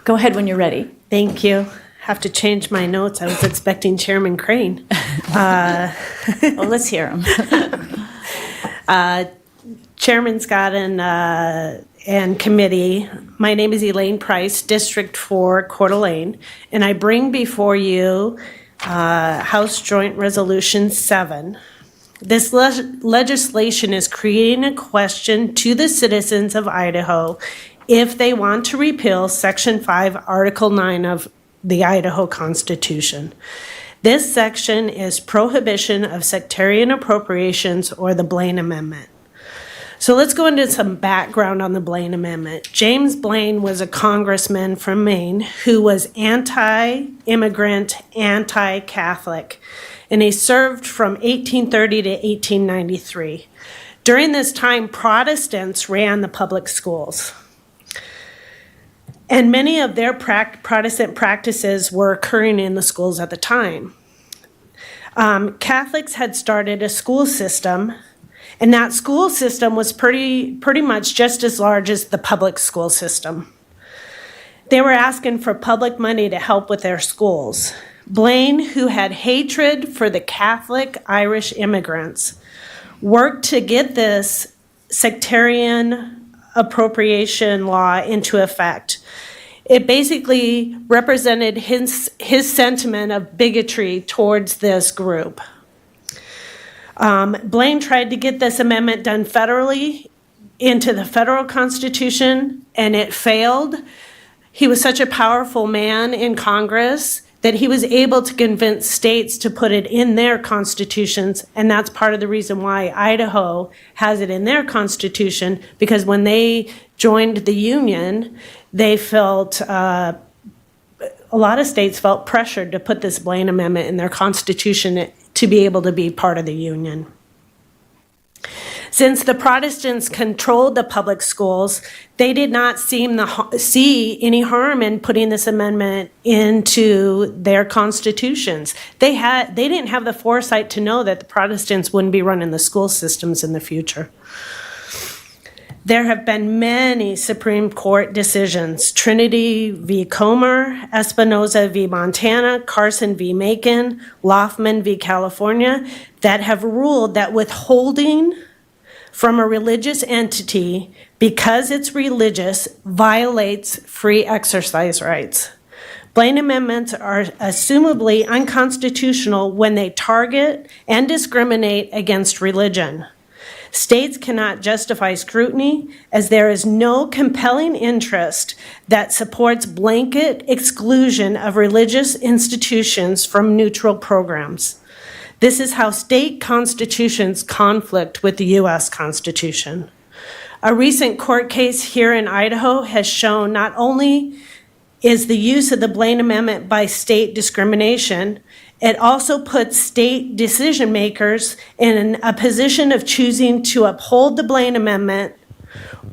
Go ahead when you're ready. Thank you. Have to change my notes. I was expecting Chairman Crane. Well, let's hear him. Chairman Scott and committee, my name is Elaine Price, District 4, Coeur d'Alene, and I bring before you House Joint Resolution 7. This legislation is creating a question to the citizens of Idaho if they want to repeal Section 5, Article 9 of the Idaho Constitution. This section is prohibition of sectarian appropriations, or the Blaine Amendment. So let's go into some background on the Blaine Amendment. James Blaine was a congressman from Maine who was anti-immigrant, anti-Catholic, and he served from 1830 to 1893. During this time, Protestants ran the public schools. And many of their Protestant practices were occurring in the schools at the time. Catholics had started a school system, and that school system was pretty much just as large as the public school system. They were asking for public money to help with their schools. Blaine, who had hatred for the Catholic Irish immigrants, worked to get this sectarian appropriation law into effect. It basically represented his sentiment of bigotry towards this group. Blaine tried to get this amendment done federally into the federal Constitution, and it failed. He was such a powerful man in Congress that he was able to convince states to put it in their constitutions, and that's part of the reason why Idaho has it in their constitution, because when they joined the Union, they felt, a lot of states felt pressured to put this Blaine Amendment in their constitution to be able to be part of the Union. Since the Protestants controlled the public schools, they did not see any harm in putting this amendment into their constitutions. They didn't have the foresight to know that the Protestants wouldn't be running the school systems in the future. There have been many Supreme Court decisions: Trinity v. Comer, Espinoza v. Montana, Carson v. Macon, Loffman v. California, that have ruled that withholding from a religious entity because it's religious violates free exercise rights. Blaine amendments are assumably unconstitutional when they target and discriminate against religion. States cannot justify scrutiny as there is no compelling interest that supports blanket exclusion of religious institutions from neutral programs. This is how state constitutions conflict with the U.S. Constitution. A recent court case here in Idaho has shown not only is the use of the Blaine Amendment by state discrimination, it also puts state decision makers in a position of choosing to uphold the Blaine Amendment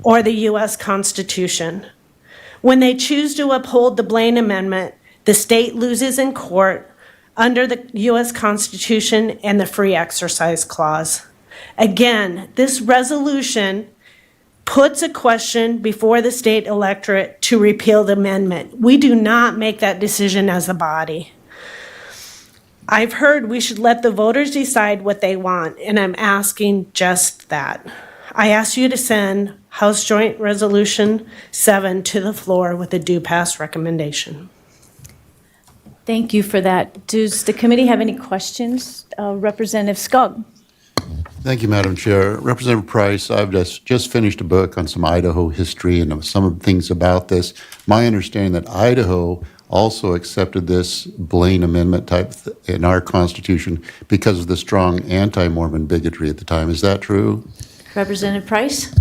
or the U.S. Constitution. When they choose to uphold the Blaine Amendment, the state loses in court under the U.S. Constitution and the Free Exercise Clause. Again, this resolution puts a question before the state electorate to repeal the amendment. We do not make that decision as a body. I've heard we should let the voters decide what they want, and I'm asking just that. I ask you to send House Joint Resolution 7 to the floor with a do pass recommendation. Thank you for that. Does the committee have any questions? Representative Skog. Thank you, Madam Chair. Representative Price, I've just finished a book on some Idaho history and some of the things about this. My understanding that Idaho also accepted this Blaine Amendment type in our Constitution because of the strong anti-Mormon bigotry at the time. Is that true? Representative Price?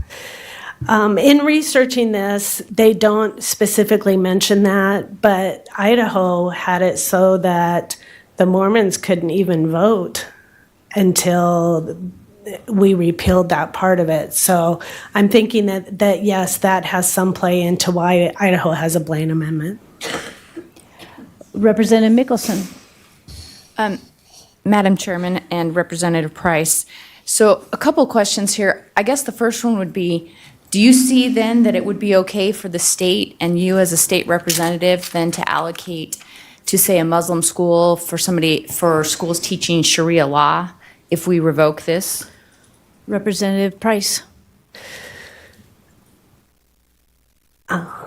In researching this, they don't specifically mention that, but Idaho had it so that the Mormons couldn't even vote until we repealed that part of it. So I'm thinking that yes, that has some play into why Idaho has a Blaine Amendment. Representative Mickelson. Madam Chairman and Representative Price, so a couple questions here. I guess the first one would be, Do you see then that it would be okay for the state and you as a state representative then to allocate to, say, a Muslim school for schools teaching Sharia law if we revoke this? Representative Price.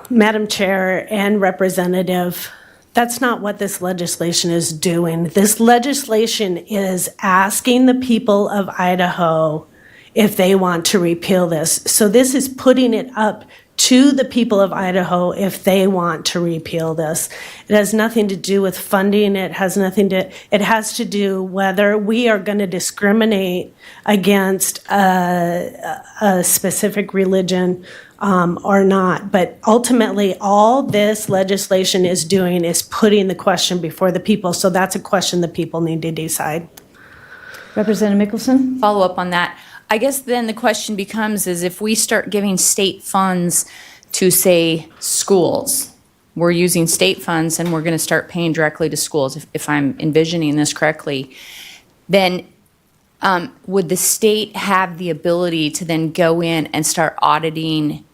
Madam Chair and Representative, that's not what this legislation is doing. This legislation is asking the people of Idaho if they want to repeal this. So this is putting it up to the people of Idaho if they want to repeal this. It has nothing to do with funding. It has to do whether we are going to discriminate against a specific religion or not. But ultimately, all this legislation is doing is putting the question before the people. So that's a question the people need to decide. Representative Mickelson? Follow up on that. I guess then the question becomes is if we start giving state funds to, say, schools, we're using state funds and we're going to start paying directly to schools, if I'm envisioning this correctly, then would the state have the ability to then go in and start auditing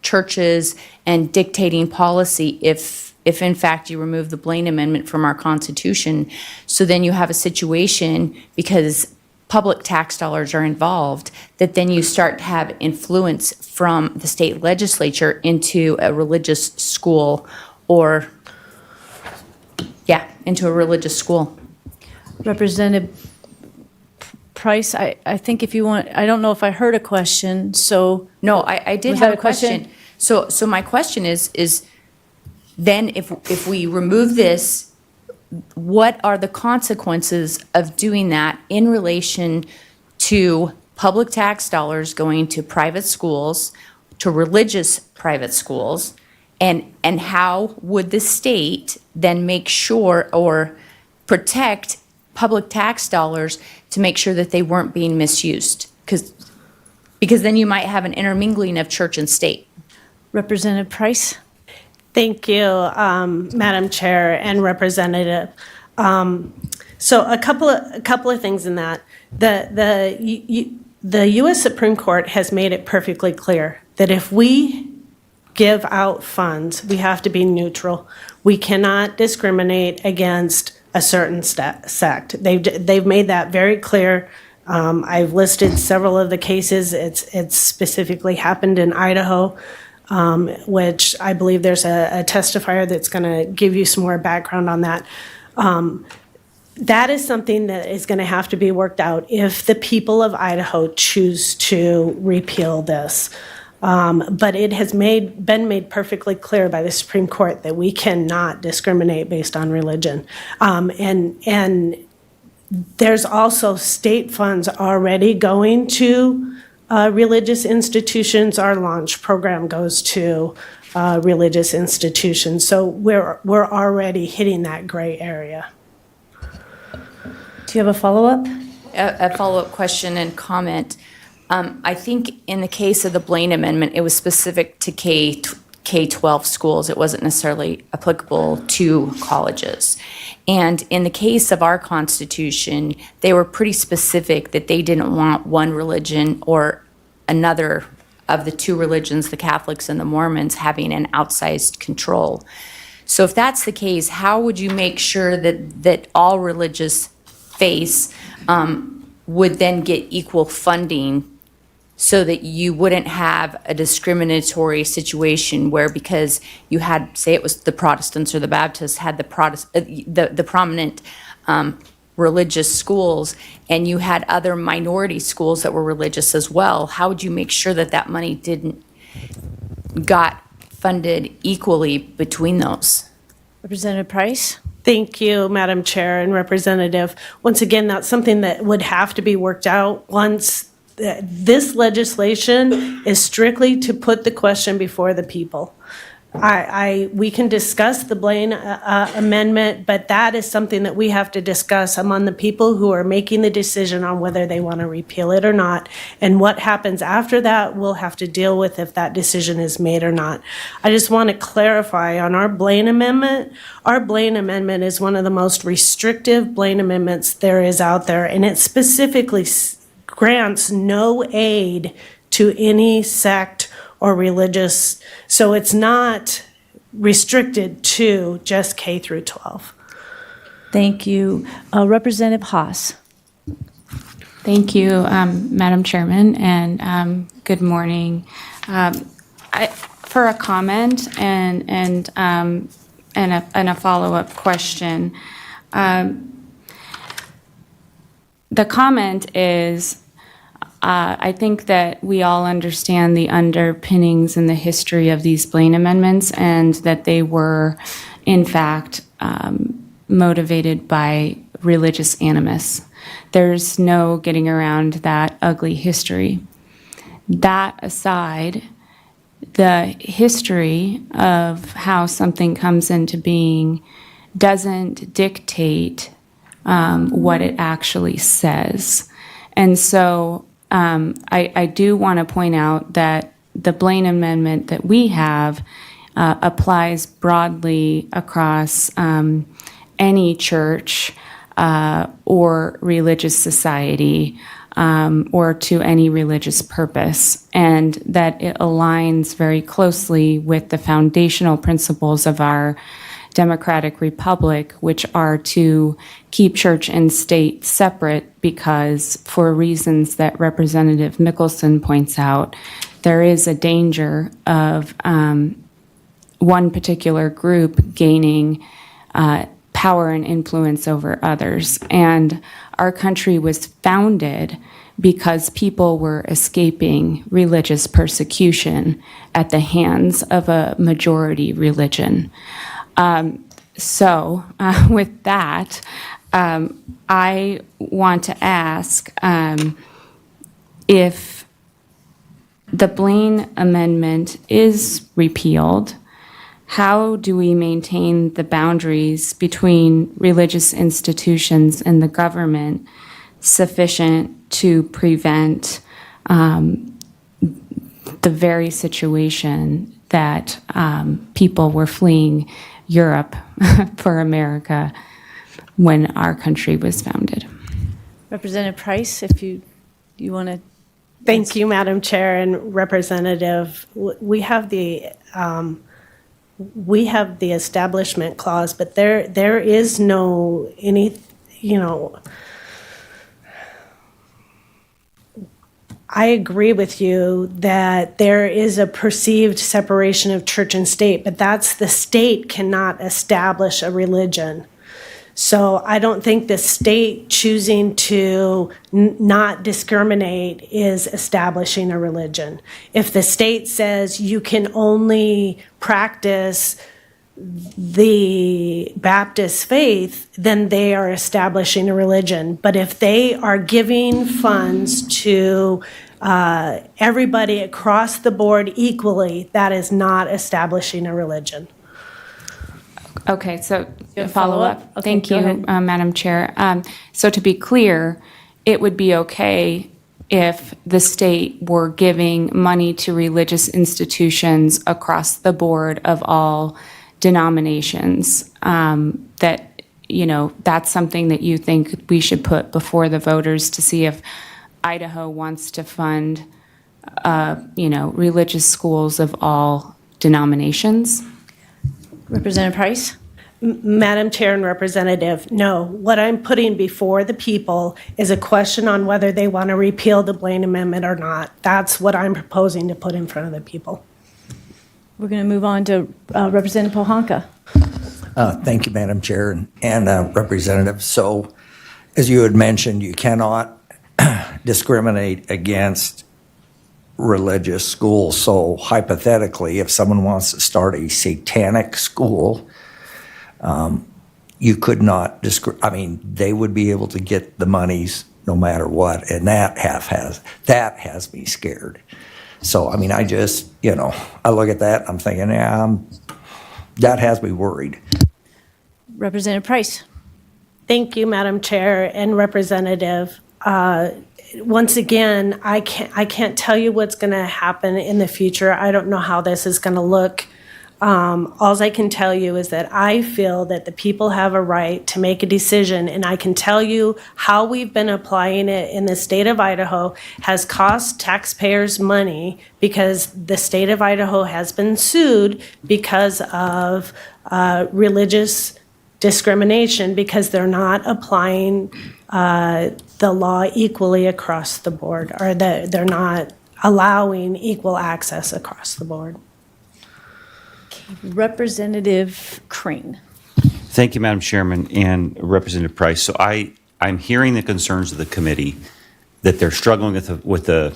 churches and dictating policy if in fact you remove the Blaine Amendment from our Constitution? So then you have a situation, because public tax dollars are involved, that then you start to have influence from the state legislature into a religious school into a religious school. Representative Price, I think if you want, I don't know if I heard a question, so. No, I did Was have that a question. So my question is then if we remove this, what are the consequences of doing that in relation to public tax dollars going to private schools, to religious private schools, and how would the state then make sure or protect public tax dollars to make sure that they weren't being misused? Because then you might have an intermingling of church and state. Representative Price? Thank you, Madam Chair and Representative. So a couple of things in that. The U.S. Supreme Court has made it perfectly clear that if we give out funds, we have to be neutral. We cannot discriminate against a certain sect. They've made that very clear. I've listed several of the cases. It's specifically happened in Idaho. Which I believe there's a testifier that's going to give you some more background on that. That is something that is going to have to be worked out if the people of Idaho choose to repeal this. But it has been made perfectly clear by the Supreme Court that we cannot discriminate based on religion. And there's also state funds already going to religious institutions. Our launch program goes to religious institutions. So we're already hitting that gray area. Do you have a follow-up? A follow-up question and comment. I think in the case of the Blaine Amendment, it was specific to K-12 schools. It wasn't necessarily applicable to colleges. And in the case of our Constitution, they were pretty specific that they didn't want one religion or another of the two religions, the Catholics and the Mormons, having an outsized control. So if that's the case, how would you make sure that all religious faiths would then get equal funding so that you wouldn't have a discriminatory situation where, because you had, say it was the Protestants or the Baptists, had the prominent religious schools, and you had other minority schools that were religious as well, how would you make sure that that money got funded equally between those? Representative Price? Thank you, Madam Chair and Representative. Once again, that's something that would have to be worked out once this legislation is strictly to put the question before the people. We can discuss the Blaine Amendment, but that is something that we have to discuss among the people who are making the decision on whether they want to repeal it or not. And what happens after that, we'll have to deal with if that decision is made or not. I just want to clarify on our Blaine Amendment. Our Blaine Amendment is one of the most restrictive Blaine Amendments there is out there, and it specifically grants no aid to any sect or religious, so it's not restricted to just K through 12. Thank you. Representative Haas. Thank you, Madam Chairman, and good morning. For a comment and a follow-up question, the comment is, I think that we all understand the underpinnings and the history of these Blaine Amendments, and that they were, in fact, motivated by religious animus. There's no getting around that ugly history. That aside, the history of how something comes into being doesn't dictate what it actually says. And so I do want to point out that the Blaine Amendment that we have applies broadly across any church or religious society or to any religious purpose, and that it aligns very closely with the foundational principles of our democratic republic, which are to keep church and state separate because, for reasons that Representative Mickelson points out, there is a danger of one particular group gaining power and influence over others. And our country was founded because people were escaping religious persecution at the hands of a majority religion. So with that, I want to ask if the Blaine Amendment is repealed, how do we maintain the boundaries between religious institutions and the government sufficient to prevent the very situation that people were fleeing Europe for America when our country was founded? Representative Price, if you want to. Thank you, Madam Chair and Representative. We have the establishment clause, but there is no I agree with you that there is a perceived separation of church and state, but the state cannot establish a religion. So I don't think the state choosing to not discriminate is establishing a religion. If the state says you can only practice the Baptist faith, then they are establishing a religion. But if they are giving funds to everybody across the board equally, that is not establishing a religion. Okay, so a follow up. follow-up? Okay, Thank go you, ahead. Madam Chair. So to be clear, it would be okay if the state were giving money to religious institutions across the board of all denominations, that, that's something that you think we should put before the voters to see if Idaho wants to fund, religious schools of all denominations? Representative Price? Madam Chair and Representative, no. What I'm putting before the people is a question on whether they want to repeal the Blaine Amendment or not. That's what I'm proposing to put in front of the people. We're going to move on to Representative Pohanka. Thank you, Madam Chair and Representative. So, as you had mentioned, you cannot discriminate against religious schools. So, hypothetically, if someone wants to start a satanic school, you could not they would be able to get the monies no matter what, and that has me scared. So, I just, I look at that, I'm thinking, that has me worried. Representative Price? Thank you, Madam Chair and Representative. Once again, I can't tell you what's going to happen in the future. I don't know how this is going to look Alls I can tell you is that I feel that the people have a right to make a decision, and I can tell you how we've been applying it in the state of Idaho has cost taxpayers money because the state of Idaho has been sued because of religious discrimination because they're not applying the law equally across the board, or they're not allowing equal access across the board. Representative Crane. Thank you, Madam Chairman and Representative Price. So I'm hearing the concerns of the committee that they're struggling with the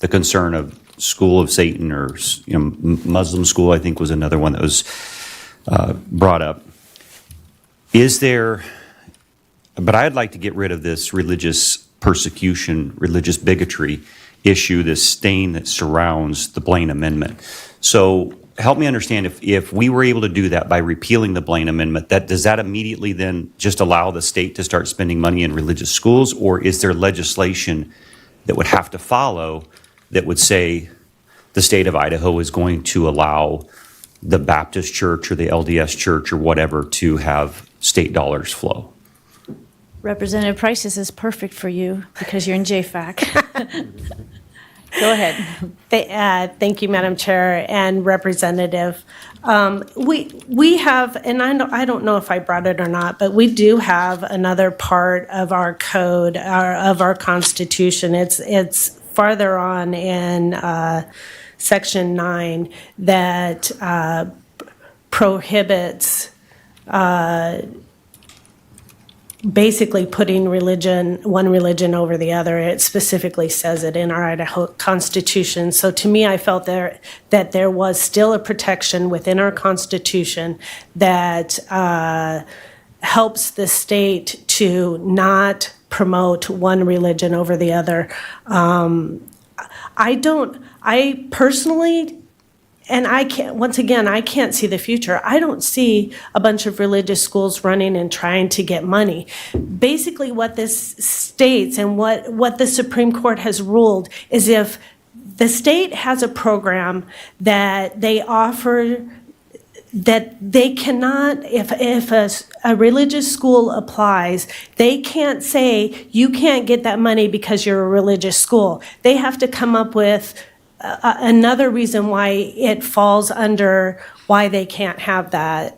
concern of school of Satan, or Muslim school, I think was another one that was brought up. But I'd like to get rid of this religious persecution, religious bigotry issue, this stain that surrounds the Blaine Amendment. So help me understand, if we were able to do that by repealing the Blaine Amendment, does that immediately then just allow the state to start spending money in religious schools, or is there legislation that would have to follow that would say the state of Idaho is going to allow the Baptist church or the LDS church or whatever to have state dollars flow? Representative Price, this is perfect for you because you're in JFAC. Go ahead. Thank you, Madam Chair and Representative. We have, and I don't know if I brought it or not, but we do have another part of our code, of our Constitution. It's farther on in Section 9 that prohibits basically putting one religion over the other. It specifically says it in our Idaho Constitution. So to me, I felt that there was still a protection within our Constitution that helps the state to not promote one religion over the other. I personally, and I can't see the future. I don't see a bunch of religious schools running and trying to get money. Basically, what this states and what the Supreme Court has ruled is if the state has a program that they offer, that they cannot, if a religious school applies, they can't say, you can't get that money because you're a religious school. They have to come up with another reason why it falls under why they can't have that,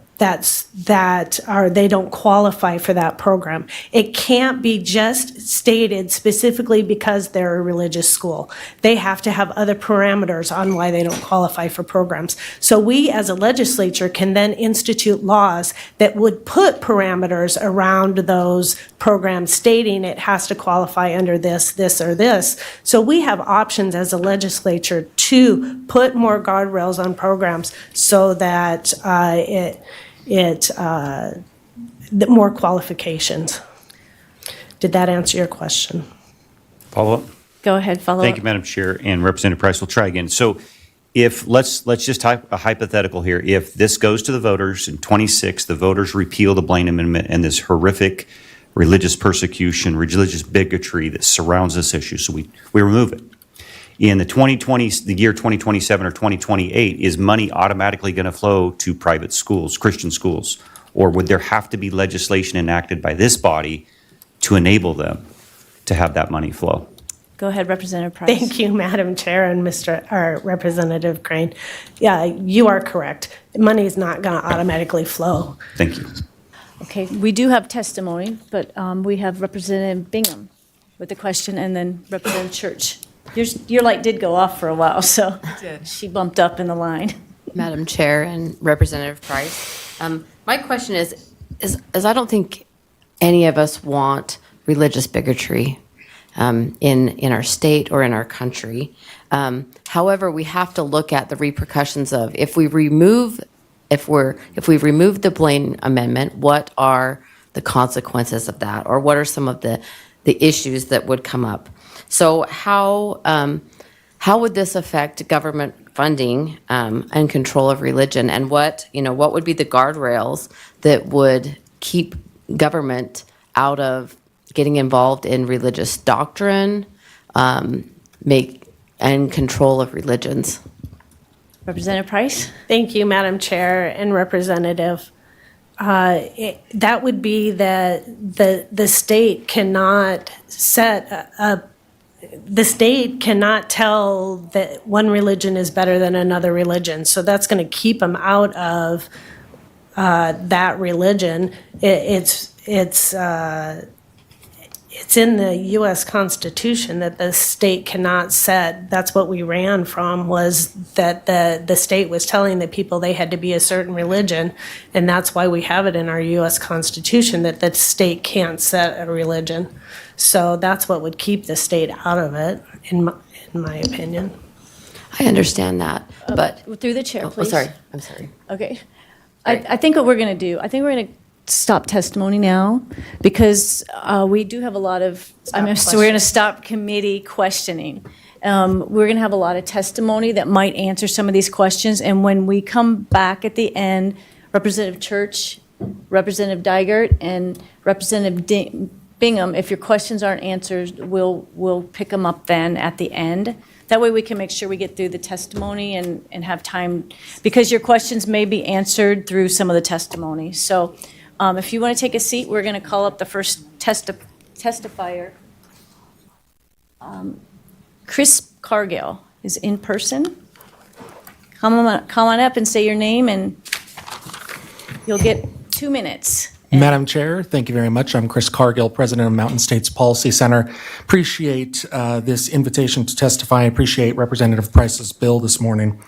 or they don't qualify for that program. It can't be just stated specifically because they're a religious school. They have to have other parameters on why they don't qualify for programs. So we as a legislature can then institute laws that would put parameters around those programs stating it has to qualify under this, this, or this. So we have options as a legislature to put more guardrails on programs so that more qualifications. Did that answer your question? Follow up? Go ahead, follow up. Thank you, Madam Chair and Representative Price. We'll try again. So let's just type a hypothetical here. If this goes to the voters in 26, the voters repeal the Blaine Amendment and this horrific religious persecution, religious bigotry that surrounds this issue, so we remove it. In the year 2027 or 2028, is money automatically going to flow to private schools, Christian schools? Or would there have to be legislation enacted by this body to enable them to have that money flow? Go ahead, Representative Price. Thank you, Madam Chair and Representative Crane. Yeah, you are correct. Money is not going to automatically flow. Thank you. Okay, we do have testimony, but we have Representative Bingham with the question, and then Representative Church. Your light did go off for a while, so she bumped up in the line. Madam Chair and Representative Price, my question is I don't think any of us want religious bigotry in our state or in our country. However, we have to look at the repercussions of if we remove the Blaine Amendment, what are the consequences of that, or what are some of the issues that would come up? So how would this affect government funding and control of religion, and what would be the guardrails that would keep government out of getting involved in religious doctrine, and control of religions? Representative Price? Thank you, Madam Chair and Representative. That would be that the state cannot the state cannot tell that one religion is better than another religion. So that's going to keep them out of that religion. It's in the U.S. Constitution that the state cannot set. That's what we ran from, was that the state was telling the people they had to be a certain religion, and that's why we have it in our U.S. Constitution, that the state can't set a religion. So that's what would keep the state out of it, in my opinion. I understand that, but. Through the chair, Oh, please. sorry, I'm sorry. Okay. I think what we're going to do, I think we're going to stop testimony now, because we do have a lot of, so we're going to stop committee questioning. We're going to have a lot of testimony that might answer some of these questions, and when we come back at the end, Representative Church, Representative Dygert, and Representative Bingham, if your questions aren't answered, we'll pick them up then at the end. That way we can make sure we get through the testimony and have time, because your questions may be answered through some of the testimony. So if you want to take a seat, we're going to call up the first testifier. Chris Cargill is in person. Come on up and say your name, and you'll get 2 minutes. Madam Chair, thank you very much. I'm Chris Cargill, President of Mountain States Policy Center. Appreciate this invitation to testify. I appreciate Representative Price's bill this morning.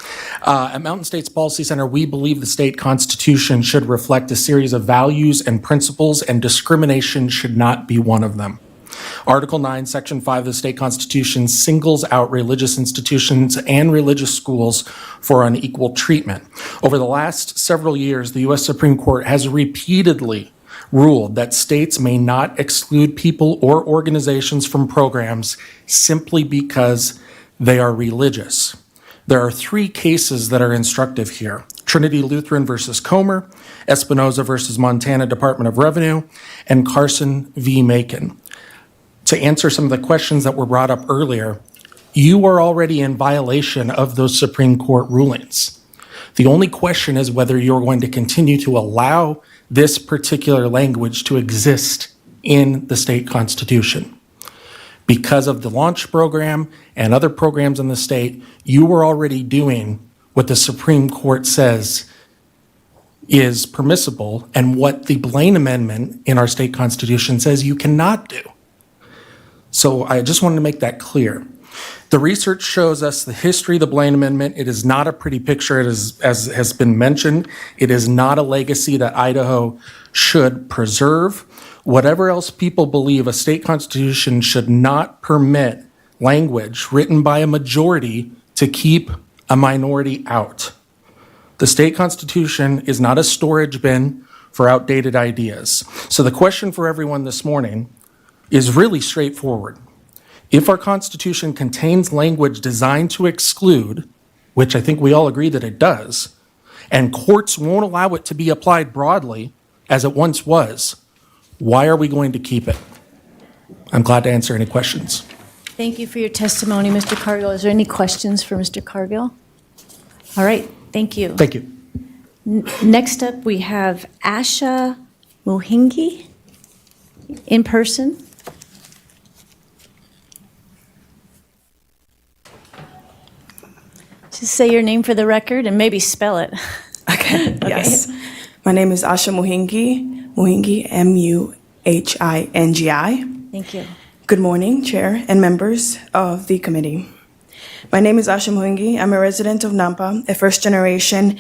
At Mountain States Policy Center, we believe the state constitution should reflect a series of values and principles, and discrimination should not be one of them. Article 9, Section 5 of the state constitution singles out religious institutions and religious schools for unequal treatment. Over the last several years, the U.S. Supreme Court has repeatedly ruled that states may not exclude people or organizations from programs simply because they are religious. There are 3 cases that are instructive here: Trinity Lutheran versus Comer, Espinoza versus Montana Department of Revenue, and Carson v. Macon. To answer some of the questions that were brought up earlier, you are already in violation of those Supreme Court rulings. The only question is whether you're going to continue to allow this particular language to exist in the state constitution. Because of the launch program and other programs in the state, you are already doing what the Supreme Court says is permissible, and what the Blaine Amendment in our state constitution says you cannot do. So I just wanted to make that clear. The research shows us the history of the Blaine Amendment. It is not a pretty picture, as has been mentioned. It is not a legacy that Idaho should preserve. Whatever else people believe, a state constitution should not permit language written by a majority to keep a minority out. The state constitution is not a storage bin for outdated ideas. So the question for everyone this morning is really straightforward. If our Constitution contains language designed to exclude, which I think we all agree that it does, and courts won't allow it to be applied broadly as it once was, why are we going to keep it? I'm glad to answer any questions. Thank you for your testimony, Mr. Cargill. Is there any questions for Mr. Cargill? All right, thank you. Thank you. Next up, we have Asha Mohingi in person. Just say your name for the record and maybe spell it. Okay, yes. My name is Asha Mohingi, Muhingi. Thank you. Good morning, Chair and members of the committee. My name is Asha Mohingi. I'm a resident of Nampa, a first-generation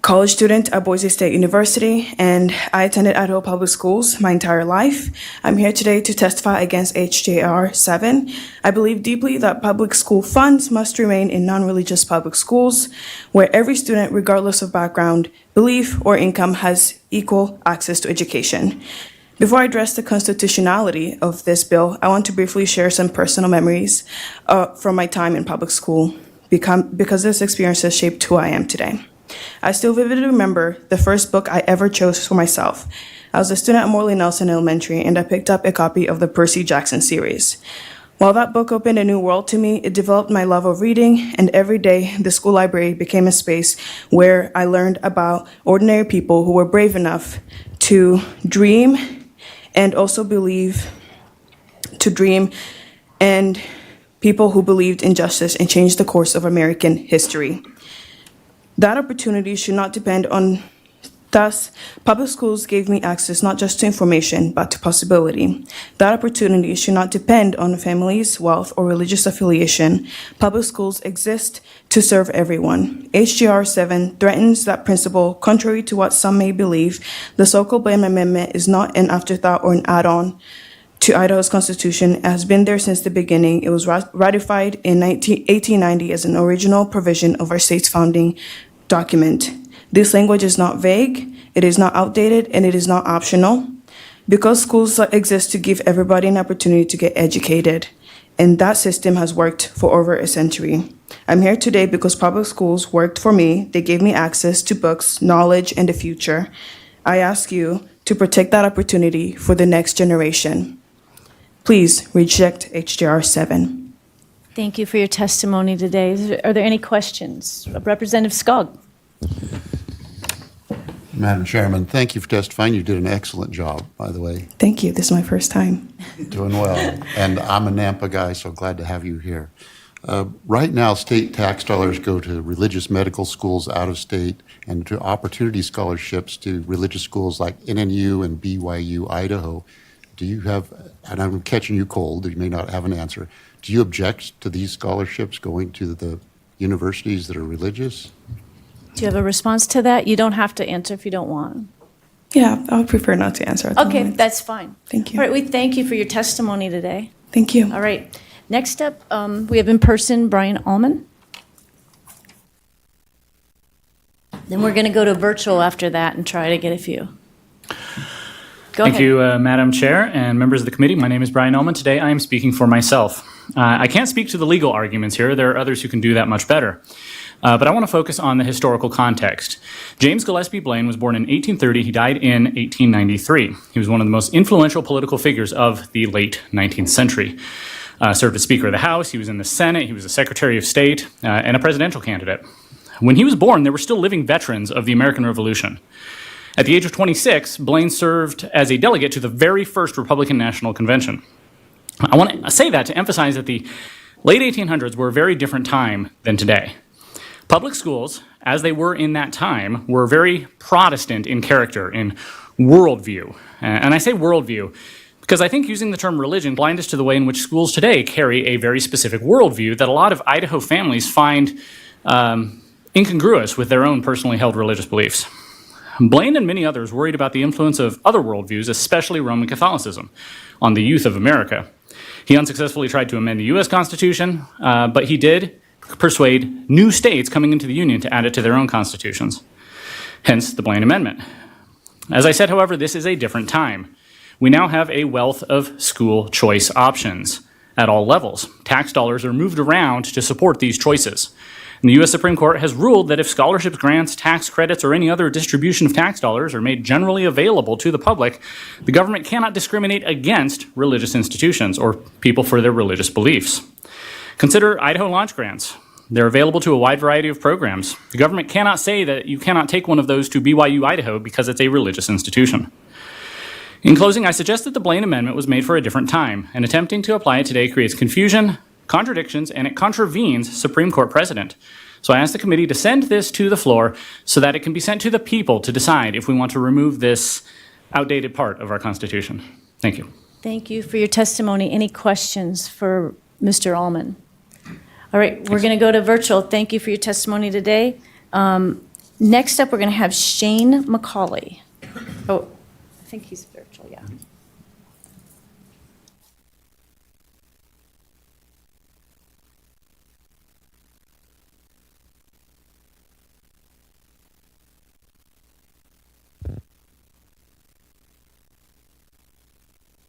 college student at Boise State University, and I attended Idaho Public Schools my entire life. I'm here today to testify against HJR 7. I believe deeply that public school funds must remain in non-religious public schools, where every student, regardless of background, belief, or income, has equal access to education. Before I address the constitutionality of this bill, I want to briefly share some personal memories from my time in public school, because this experience has shaped who I am today. I still vividly remember the first book I ever chose for myself. I was a student at Morley Nelson Elementary, and I picked up a copy of the Percy Jackson series. While that book opened a new world to me, it developed my love of reading, and every day the school library became a space where I learned about ordinary people who were brave enough to dream and also dream, and people who believed in justice and changed the course of American history. That opportunity should not depend on. Thus, public schools gave me access not just to information, but to possibility. That opportunity should not depend on families, wealth, or religious affiliation. Public schools exist to serve everyone. HJR 7 threatens that principle. Contrary to what some may believe, the so-called Blaine Amendment is not an afterthought or an add-on to Idaho's Constitution. It has been there since the beginning. It was ratified in 1890 as an original provision of our state's founding document. This language is not vague, it is not outdated, and it is not optional. Because schools exist to give everybody an opportunity to get educated, and that system has worked for over a century. I'm here today because public schools worked for me. They gave me access to books, knowledge, and the future. I ask you to protect that opportunity for the next generation. Please reject HJR 7. Thank you for your testimony today. Are there any questions? Representative Skog. Madam Chairman, thank you for testifying. You did an excellent job, by the way. Thank you. This is my first time. Doing well. And I'm a Nampa guy, so glad to have you here. Right now, state tax dollars go to religious medical schools out of state and to opportunity scholarships to religious schools like NNU and BYU, Idaho. Do you have, and I'm catching you cold, you may not have an answer, do you object to these scholarships going to the universities that are religious? Do you have a response to that? You don't have to answer if you don't want. Yeah, I would prefer not to answer at the Okay, moment. that's fine. Thank you. All right, we thank you for your testimony today. Thank you. All right, next up, we have in person Brian Allman. Then we're going to go to virtual after that and try to get a few. Go ahead. Thank you, Madam Chair and members of the committee. My name is Brian Ullman. Today I am speaking for myself. I can't speak to the legal arguments here. There are others who can do that much better. But I want to focus on the historical context. James Gillespie Blaine was born in 1830. He died in 1893. He was one of the most influential political figures of the late 19th century. Served as Speaker of the House. He was in the Senate. He was a Secretary of State and a presidential candidate. When he was born, there were still living veterans of the American Revolution. At the age of 26, Blaine served as a delegate to the very first Republican National Convention. I want to say that to emphasize that the late 1800s were a very different time than today. Public schools, as they were in that time, were very Protestant in character, in worldview. And I say worldview because I think using the term religion blinds us to the way in which schools today carry a very specific worldview that a lot of Idaho families find incongruous with their own personally held religious beliefs. Blaine and many others worried about the influence of other worldviews, especially Roman Catholicism, on the youth of America. He unsuccessfully tried to amend the U.S. Constitution, but he did persuade new states coming into the Union to add it to their own constitutions, hence the Blaine Amendment. As I said, however, this is a different time. We now have a wealth of school choice options at all levels. Tax dollars are moved around to support these choices. And the U.S. Supreme Court has ruled that if scholarships, grants, tax credits, or any other distribution of tax dollars are made generally available to the public, the government cannot discriminate against religious institutions or people for their religious beliefs. Consider Idaho launch grants. They're available to a wide variety of programs. The government cannot say that you cannot take one of those to BYU, Idaho, because it's a religious institution. In closing, I suggest that the Blaine Amendment was made for a different time, and attempting to apply it today creates confusion, contradictions, and it contravenes Supreme Court precedent. So I ask the committee to send this to the floor so that it can be sent to the people to decide if we want to remove this outdated part of our Constitution. Thank you. Thank you for your testimony. Any questions for Mr. Allman? All right, we're going to go to virtual. Thank you for your testimony today. Next up, we're going to have Shane McCauley. Oh, I think he's virtual, yeah.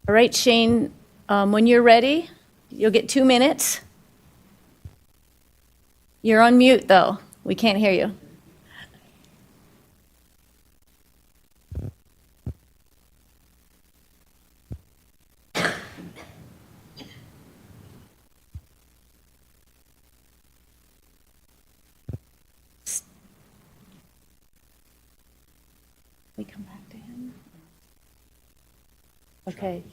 All right, Shane, when you're ready, you'll get 2 minutes. You're on mute, though. We can't hear you. we come back to him? Okay.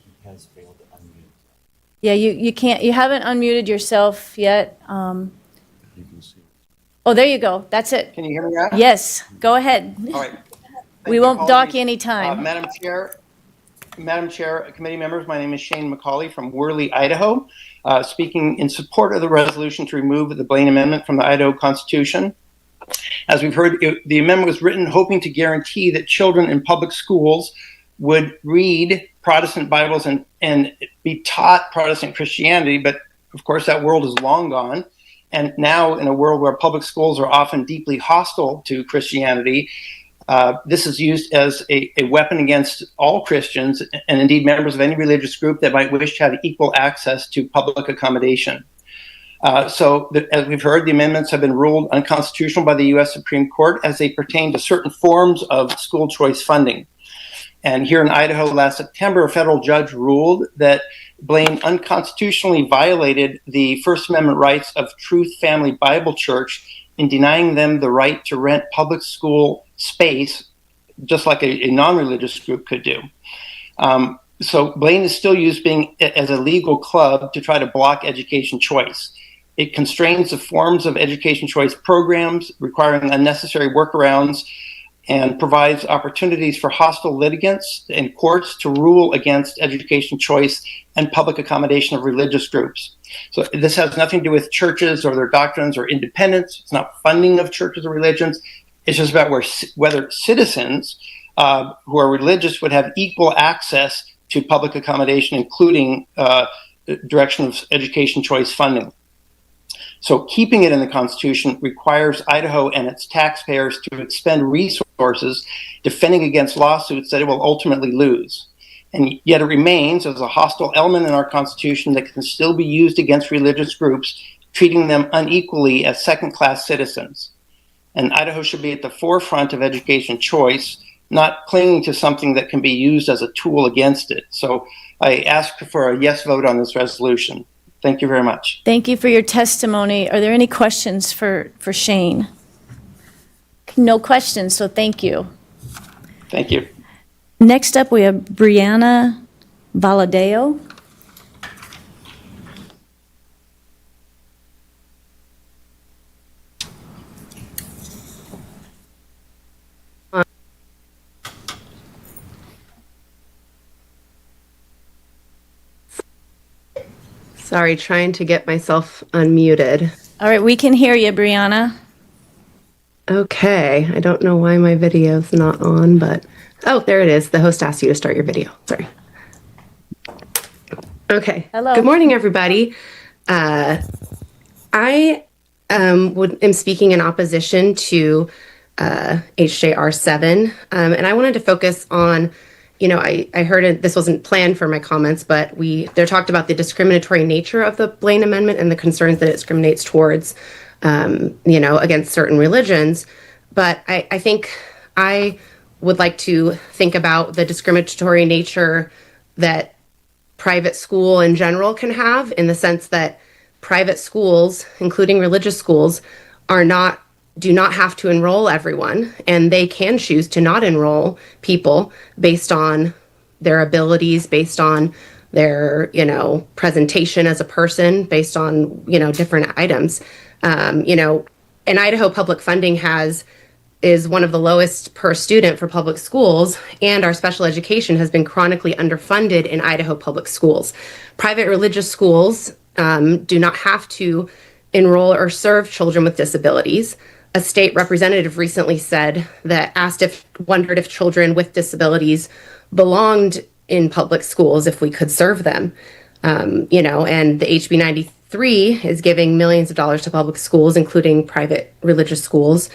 Yeah, you can't, you haven't unmuted yourself yet. Oh, there you go. That's it. Can you hear me now? Yes, go ahead. All right. We you. won't dock Apologies. you any time. Madam Chair, committee members, my name is Shane McCauley from Worley, Idaho, speaking in support of the resolution to remove the Blaine Amendment from the Idaho Constitution. As we've heard, the amendment was written hoping to guarantee that children in public schools would read Protestant Bibles and be taught Protestant Christianity, but of course that world is long gone. And now in a world where public schools are often deeply hostile to Christianity, this is used as a weapon against all Christians and indeed members of any religious group that might wish to have equal access to public accommodation. As we've heard, the amendments have been ruled unconstitutional by the U.S. Supreme Court as they pertain to certain forms of school choice funding. And here in Idaho last September, a federal judge ruled that Blaine unconstitutionally violated the First Amendment rights of Truth Family Bible Church in denying them the right to rent public school space, just like a non-religious group could do. So Blaine is still used as a legal club to try to block education choice. It constrains the forms of education choice programs, requiring unnecessary workarounds, and provides opportunities for hostile litigants and courts to rule against education choice and public accommodation of religious groups. So this has nothing to do with churches or their doctrines or independence. It's not funding of churches or religions. It's just about whether citizens who are religious would have equal access to public accommodation, including direction of education choice funding. So keeping it in the Constitution requires Idaho and its taxpayers to expend resources defending against lawsuits that it will ultimately lose. And yet it remains as a hostile element in our Constitution that can still be used against religious groups, treating them unequally as second-class citizens. And Idaho should be at the forefront of education choice, not clinging to something that can be used as a tool against it. So I ask for a yes vote on this resolution. Thank you very much. Thank you for your testimony. Are there any questions for Shane? No questions, so thank you. Thank you. Next up, we have Brianna Valadeo. Sorry, trying to get myself unmuted. All right, we can hear you, Brianna. Okay, I don't know why my video's not on, but oh, there it is. The host asked you to start your video. Sorry. Okay. Hello. Good morning, everybody. I am speaking in opposition to HJR 7, and I wanted to focus on. I heard it, this wasn't planned for my comments, but they're talked about the discriminatory nature of the Blaine Amendment and the concerns that it discriminates towards, against certain religions. But I think I would like to think about the discriminatory nature that private school in general can have, in the sense that private schools, including religious schools, do not have to enroll everyone, and they can choose to not enroll people based on their abilities, based on their, presentation as a person, based on, different items. And Idaho public funding is one of the lowest per student for public schools, and our special education has been chronically underfunded in Idaho public schools. Private religious schools do not have to enroll or serve children with disabilities. A state representative recently wondered if children with disabilities belonged in public schools, if we could serve them. And the HB 93 is giving millions of dollars to public schools, including private religious schools,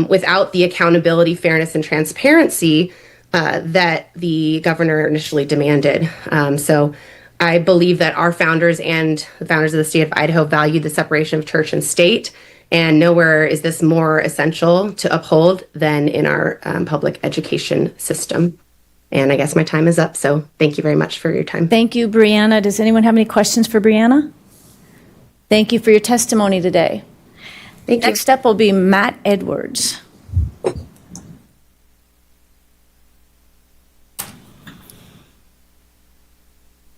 without the accountability, fairness, and transparency that the governor initially demanded. So I believe that our founders and the founders of the state of Idaho valued the separation of church and state. And nowhere is this more essential to uphold than in our public education system. And I guess my time is up, so thank you very much for your time. Thank you, Brianna. Does anyone have any questions for Brianna? Thank you for your testimony today. Thank you. Next up will be Matt Edwards.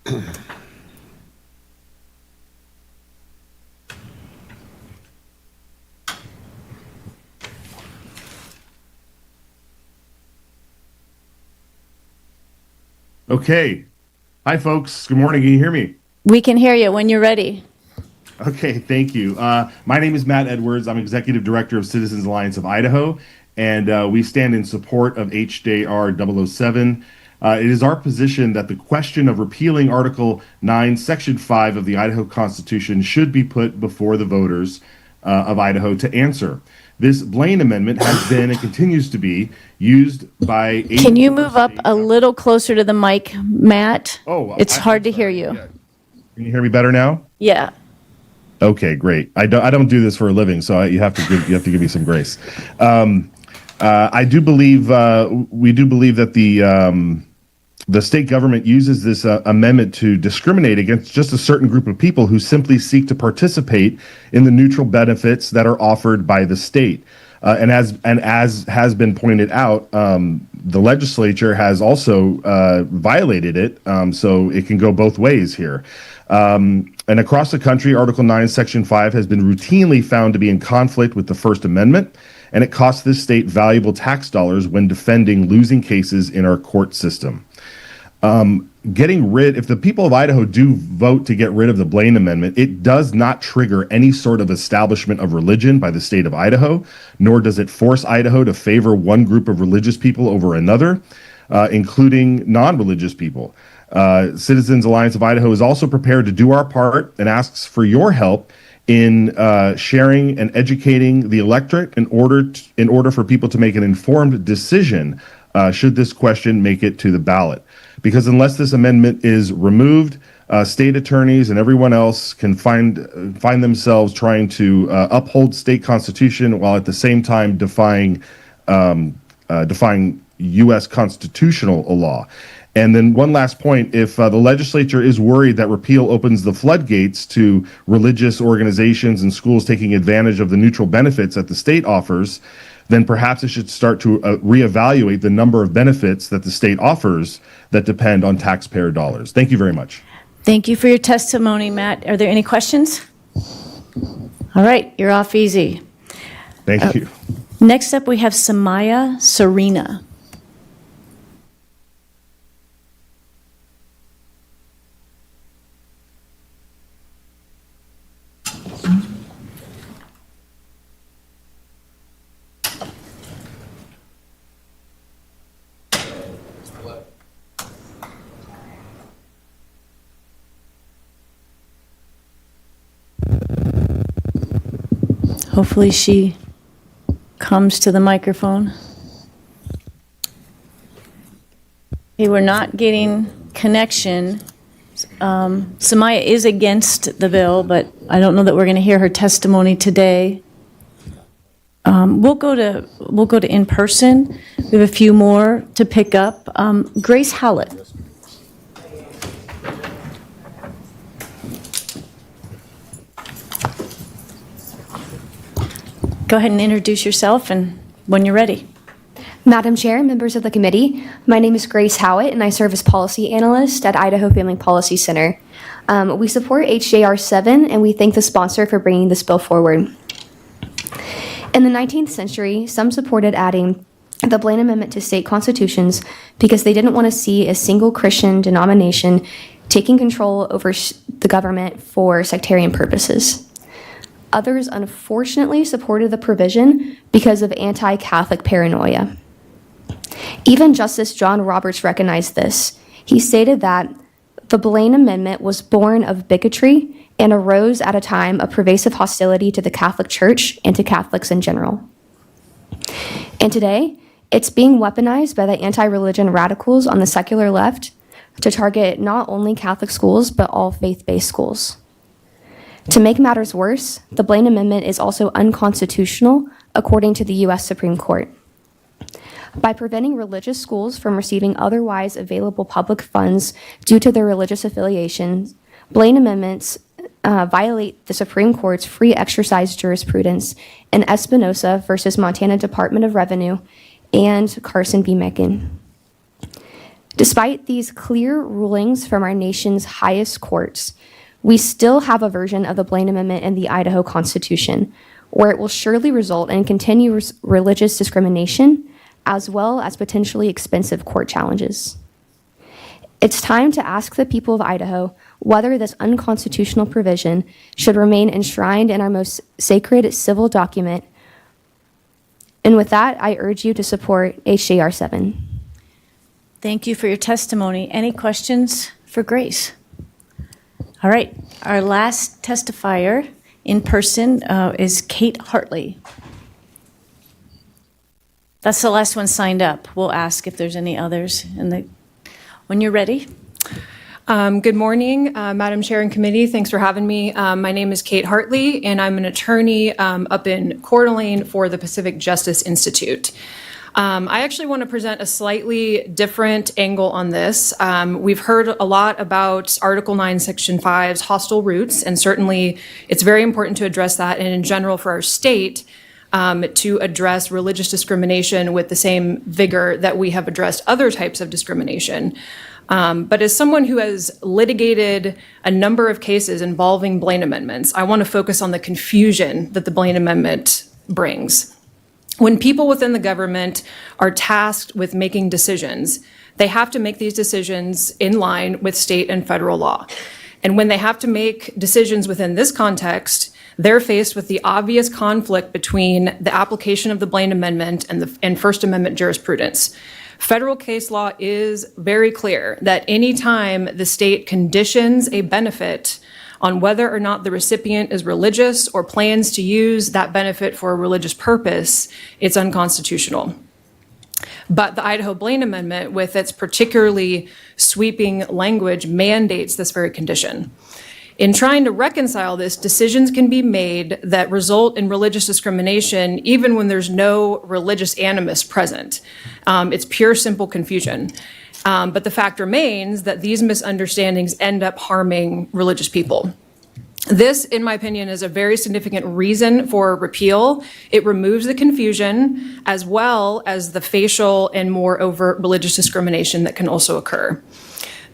Okay. Hi, folks. Good morning. Can you hear me? We can hear you when you're ready. Okay, thank you. My name is Matt Edwards. I'm Executive Director of Citizens Alliance of Idaho, and we stand in support of HJR 007. It is our position that the question of repealing Article 9, Section 5 of the Idaho Constitution should be put before the voters of Idaho to answer. This Blaine Amendment has been and continues to be used by... Can you move up a little closer to the mic, Matt? Oh, it's hard to hear you. Yeah. Can you hear me better now? Yeah. Okay, great. I don't do this for a living, so you have to give me some grace. I do believe we do believe that the state government uses this amendment to discriminate against just a certain group of people who simply seek to participate in the neutral benefits that are offered by the state. And as has been pointed out, the legislature has also violated it, so it can go both ways here. And across the country, Article 9, Section 5 has been routinely found to be in conflict with the First Amendment, and it costs this state valuable tax dollars when defending losing cases in our court system. If the people of Idaho do vote to get rid of the Blaine Amendment, it does not trigger any sort of establishment of religion by the state of Idaho, nor does it force Idaho to favor one group of religious people over another, including non-religious people. Citizens Alliance of Idaho is also prepared to do our part and asks for your help in sharing and educating the electorate in order for people to make an informed decision should this question make it to the ballot. Because unless this amendment is removed, state attorneys and everyone else can find themselves trying to uphold state constitution while at the same time defying U.S. constitutional law. And then one last point, if the legislature is worried that repeal opens the floodgates to religious organizations and schools taking advantage of the neutral benefits that the state offers, then perhaps it should start to reevaluate the number of benefits that the state offers that depend on taxpayer dollars. Thank you very much. Thank you for your testimony, Matt. Are there any questions? All right, you're off easy. Thank you. Next up, we have Samaya Serena. Hopefully she comes to the microphone. Okay, we're not getting connection. Samaya is against the bill, but I don't know that we're going to hear her testimony today. We'll go to in person. We have a few more to pick up. Grace Howlett. Go ahead and introduce yourself and when you're ready. Madam Chair, members of the committee, my name is Grace Howitt and I serve as policy analyst at Idaho Family Policy Center. We support HJR 7 and we thank the sponsor for bringing this bill forward. In the 19th century, some supported adding the Blaine Amendment to state constitutions because they didn't want to see a single Christian denomination taking control over the government for sectarian purposes. Others unfortunately supported the provision because of anti-Catholic paranoia. Even Justice John Roberts recognized this. He stated that the Blaine Amendment was born of bigotry and arose at a time of pervasive hostility to the Catholic Church and to Catholics in general. And today, it's being weaponized by the anti-religion radicals on the secular left to target not only Catholic schools, but all faith-based schools. To make matters worse, the Blaine Amendment is also unconstitutional according to the U.S. Supreme Court. By preventing religious schools from receiving otherwise available public funds due to their religious affiliations, Blaine Amendments violate the Supreme Court's free exercise jurisprudence in Espinosa versus Montana Department of Revenue and Carson v. Macon. Despite these clear rulings from our nation's highest courts, we still have a version of the Blaine Amendment in the Idaho Constitution, where it will surely result in continuous religious discrimination, as well as potentially expensive court challenges. It's time to ask the people of Idaho whether this unconstitutional provision should remain enshrined in our most sacred civil document. And with that, I urge you to support HJR 7. Thank you for your testimony. Any questions for Grace? All right, our last testifier in person is Kate Hartley. That's the last one signed up. We'll ask if there's any others when you're ready. Good morning, Madam Chair and Committee. Thanks for having me. My name is Kate Hartley, and I'm an attorney up in Coeur d'Alene for the Pacific Justice Institute. I actually want to present a slightly different angle on this. We've heard a lot about Article 9, Section 5's hostile roots, and certainly it's very important to address that, and in general for our state, to address religious discrimination with the same vigor that we have addressed other types of discrimination. But as someone who has litigated a number of cases involving Blaine amendments, I want to focus on the confusion that the Blaine Amendment brings. When people within the government are tasked with making decisions, they have to make these decisions in line with state and federal law. And when they have to make decisions within this context, they're faced with the obvious conflict between the application of the Blaine Amendment and First Amendment jurisprudence. Federal case law is very clear that any time the state conditions a benefit on whether or not the recipient is religious or plans to use that benefit for a religious purpose, it's unconstitutional. But the Idaho Blaine Amendment, with its particularly sweeping language, mandates this very condition. In trying to reconcile this, decisions can be made that result in religious discrimination even when there's no religious animus present. It's pure, simple confusion. But the fact remains that these misunderstandings end up harming religious people. This, in my opinion, is a very significant reason for repeal. It removes the confusion as well as the facial and more overt religious discrimination that can also occur.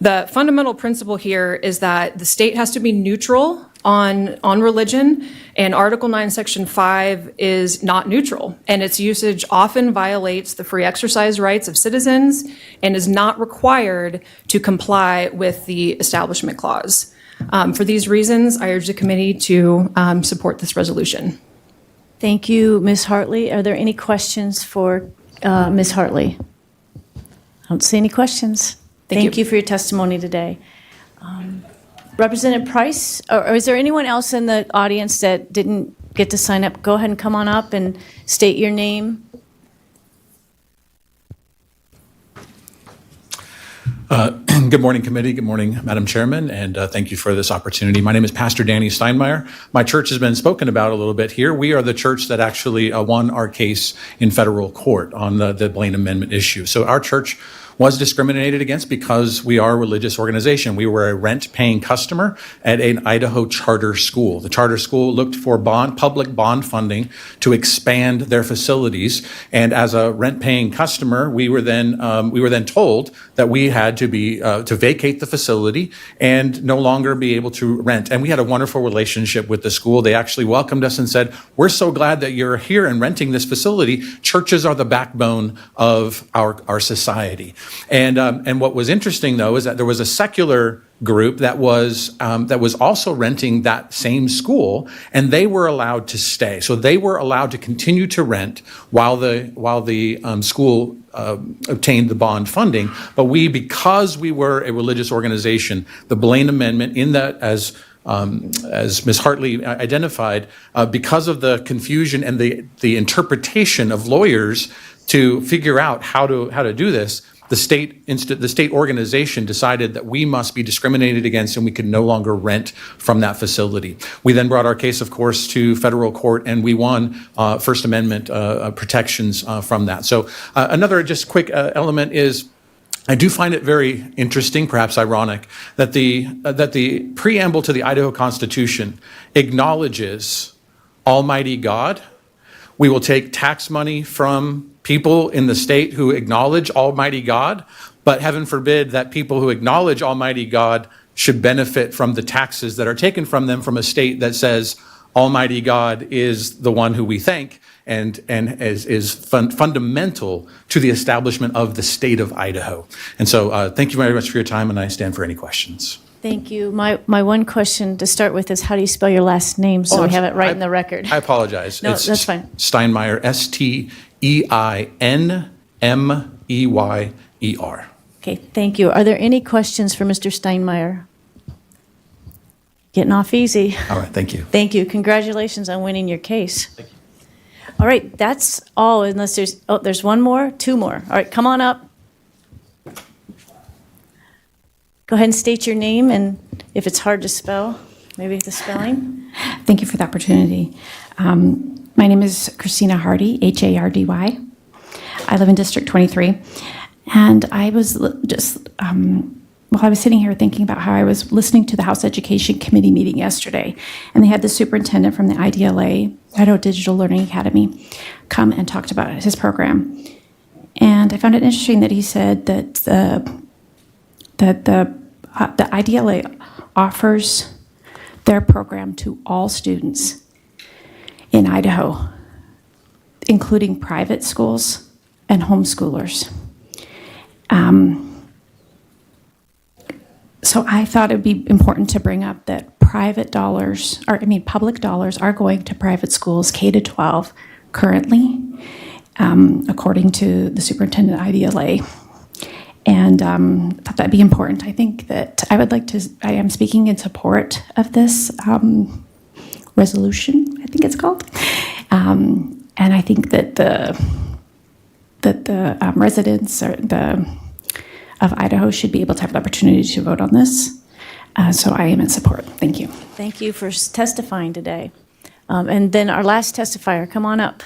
The fundamental principle here is that the state has to be neutral on religion, and Article 9, Section 5 is not neutral, and its usage often violates the free exercise rights of citizens and is not required to comply with the Establishment Clause. For these reasons, I urge the committee to support this resolution. Thank you, Ms. Hartley. Are there any questions for Ms. Hartley? I don't see any questions. Thank you for your testimony today. Representative Price, or is there anyone else in the audience that didn't get to sign up? Go ahead and come on up and state your name. Good morning, committee. Good morning, Madam Chairman, and thank you for this opportunity. My name is Pastor Danny Steinmeier. My church has been spoken about a little bit here. We are the church that actually won our case in federal court on the Blaine Amendment issue. So our church was discriminated against because we are a religious organization. We were a rent-paying customer at an Idaho charter school. The charter school looked for public bond funding to expand their facilities, and as a rent-paying customer, we were then told that we had to be to vacate the facility and no longer be able to rent. And we had a wonderful relationship with the school. They actually welcomed us and said, "We're so glad that you're here and renting this facility. Churches are the backbone of our society." And what was interesting, though, is that there was a secular group that was also renting that same school, and they were allowed to stay. So they were allowed to continue to rent while the school obtained the bond funding. But because we were a religious organization, the Blaine Amendment, in that as Ms. Hartley identified, because of the confusion and the interpretation of lawyers to figure out how to do this, the state organization decided that we must be discriminated against and we could no longer rent from that facility. We then brought our case, of course, to federal court, and we won First Amendment protections from that. So another just quick element is, I do find it very interesting, perhaps ironic, that the preamble to the Idaho Constitution acknowledges Almighty God. We will take tax money from people in the state who acknowledge Almighty God, but heaven forbid that people who acknowledge Almighty God should benefit from the taxes that are taken from them from a state that says Almighty God is the one who we thank and is fundamental to the establishment of the state of Idaho. And so thank you very much for your time, and I stand for any questions. Thank you. My one question to start with is, how do you spell your last name so we have it right in the record? I apologize. No, It's that's fine. Steinmeier, Steinmeyer. Okay, thank you. Are there any questions for Mr. Steinmeier? Getting off easy. All right, thank you. Thank you. Congratulations on winning your case. Thank you. All right, that's all, unless there's one more, two more. All right, come on up. Go ahead and state your name, and if it's hard to spell, maybe the spelling. Thank you for the opportunity. My name is Christina Hardy, Hardy. I live in District 23, and I was just, I was sitting here thinking about how I was listening to the House Education Committee meeting yesterday, and they had the superintendent from the IDLA, Idaho Digital Learning Academy, come and talked about his program. And I found it interesting that he said that the IDLA offers their program to all students in Idaho, including private schools and homeschoolers. So I thought it would be important to bring up that public dollars are going to private schools K-12 currently, according to the superintendent at IDLA. And I thought that'd be important. I think that I am speaking in support of this resolution, I think it's called. And I think that the residents of Idaho should be able to have the opportunity to vote on this. So I am in support. Thank you. Thank you for testifying today. And then our last testifier, come on up.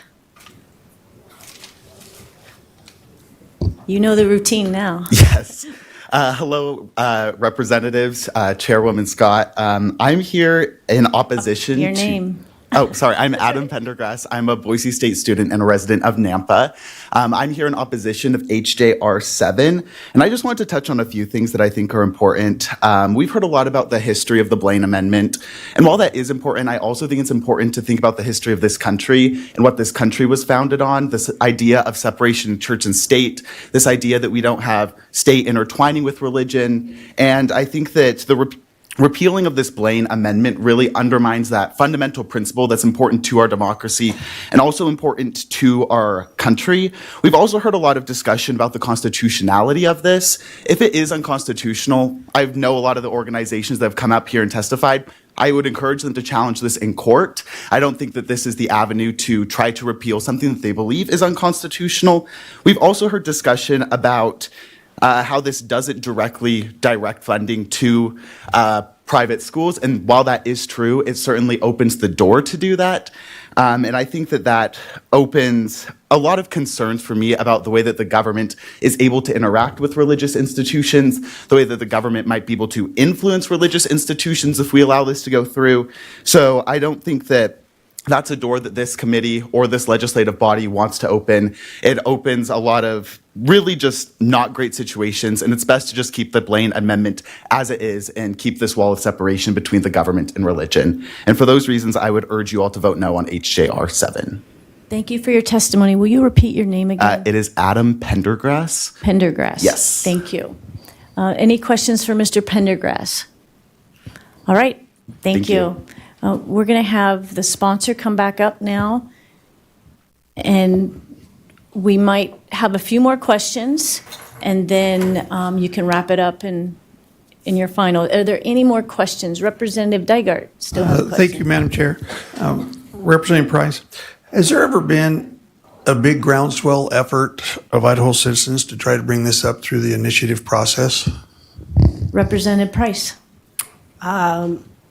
You know the routine now. Yes. Hello, representatives, Chairwoman Scott. I'm here in opposition Your to... name. Oh, sorry. I'm Adam Pendergrass. I'm a Boise State student and a resident of Nampa. I'm here in opposition of HJR 7, and I just wanted to touch on a few things that I think are important. We've heard a lot about the history of the Blaine Amendment, and while that is important, I also think it's important to think about the history of this country and what this country was founded on, this idea of separation of church and state, this idea that we don't have state intertwining with religion, and I think that the repealing of this Blaine Amendment really undermines that fundamental principle that's important to our democracy and also important to our country. We've also heard a lot of discussion about the constitutionality of this. If it is unconstitutional, I know a lot of the organizations that have come up here and testified. I would encourage them to challenge this in court. I don't think that this is the avenue to try to repeal something that they believe is unconstitutional. We've also heard discussion about how this doesn't directly direct funding to private schools. And while that is true, it certainly opens the door to do that. And I think that that opens a lot of concerns for me about the way that the government is able to interact with religious institutions, the way that the government might be able to influence religious institutions if we allow this to go through. So I don't think that that's a door that this committee or this legislative body wants to open. It opens a lot of really just not great situations, and it's best to just keep the Blaine Amendment as it is and keep this wall of separation between the government and religion. And for those reasons, I would urge you all to vote no on HJR 7. Thank you for your testimony. Will you repeat your name again? It is Adam Pendergrass. Pendergrass. Yes. Thank you. Any questions for Mr. Pendergrass? All right. Thank you. We're going to have the sponsor come back up now, and we might have a few more questions, and then you can wrap it up in your final. Are there any more questions? Representative Dygart still has a question. Thank you, Madam Chair. Representative Price, has there ever been a big groundswell effort of Idaho citizens to try to bring this up through the initiative process? Representative Price.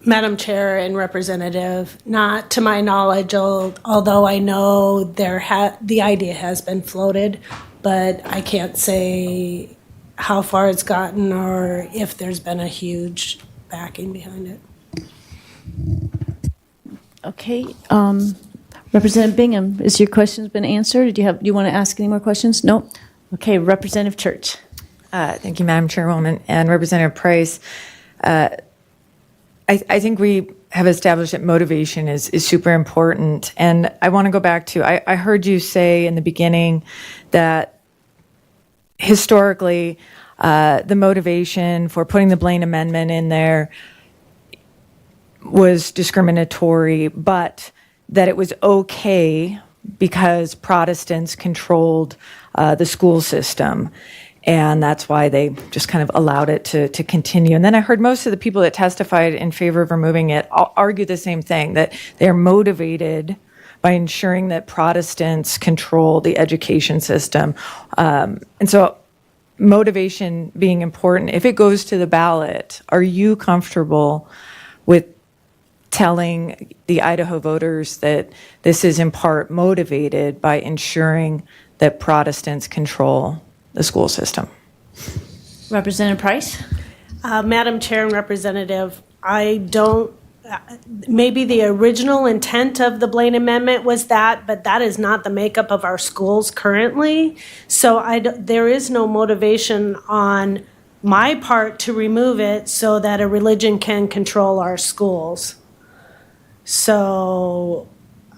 Madam Chair and Representative, not to my knowledge, although I know the idea has been floated, but I can't say how far it's gotten or if there's been a huge backing behind it. Okay. Representative Bingham, has your questions been answered? Do you want to ask any more questions? No? Okay, Representative Church. Thank you, Madam Chairwoman and Representative Price. I think we have established that motivation is super important. And I want to go back to, I heard you say in the beginning that historically, the motivation for putting the Blaine Amendment in there was discriminatory, but that it was okay because Protestants controlled the school system. And that's why they just kind of allowed it to continue. And then I heard most of the people that testified in favor of removing it argue the same thing, that they're motivated by ensuring that Protestants control the education system. And so motivation being important, if it goes to the ballot, are you comfortable with telling the Idaho voters that this is in part motivated by ensuring that Protestants control the school system? Representative Price? Madam Chair and Representative, I don't, maybe the original intent of the Blaine Amendment was that, but that is not the makeup of our schools currently. So there is no motivation on my part to remove it so that a religion can control our schools. So,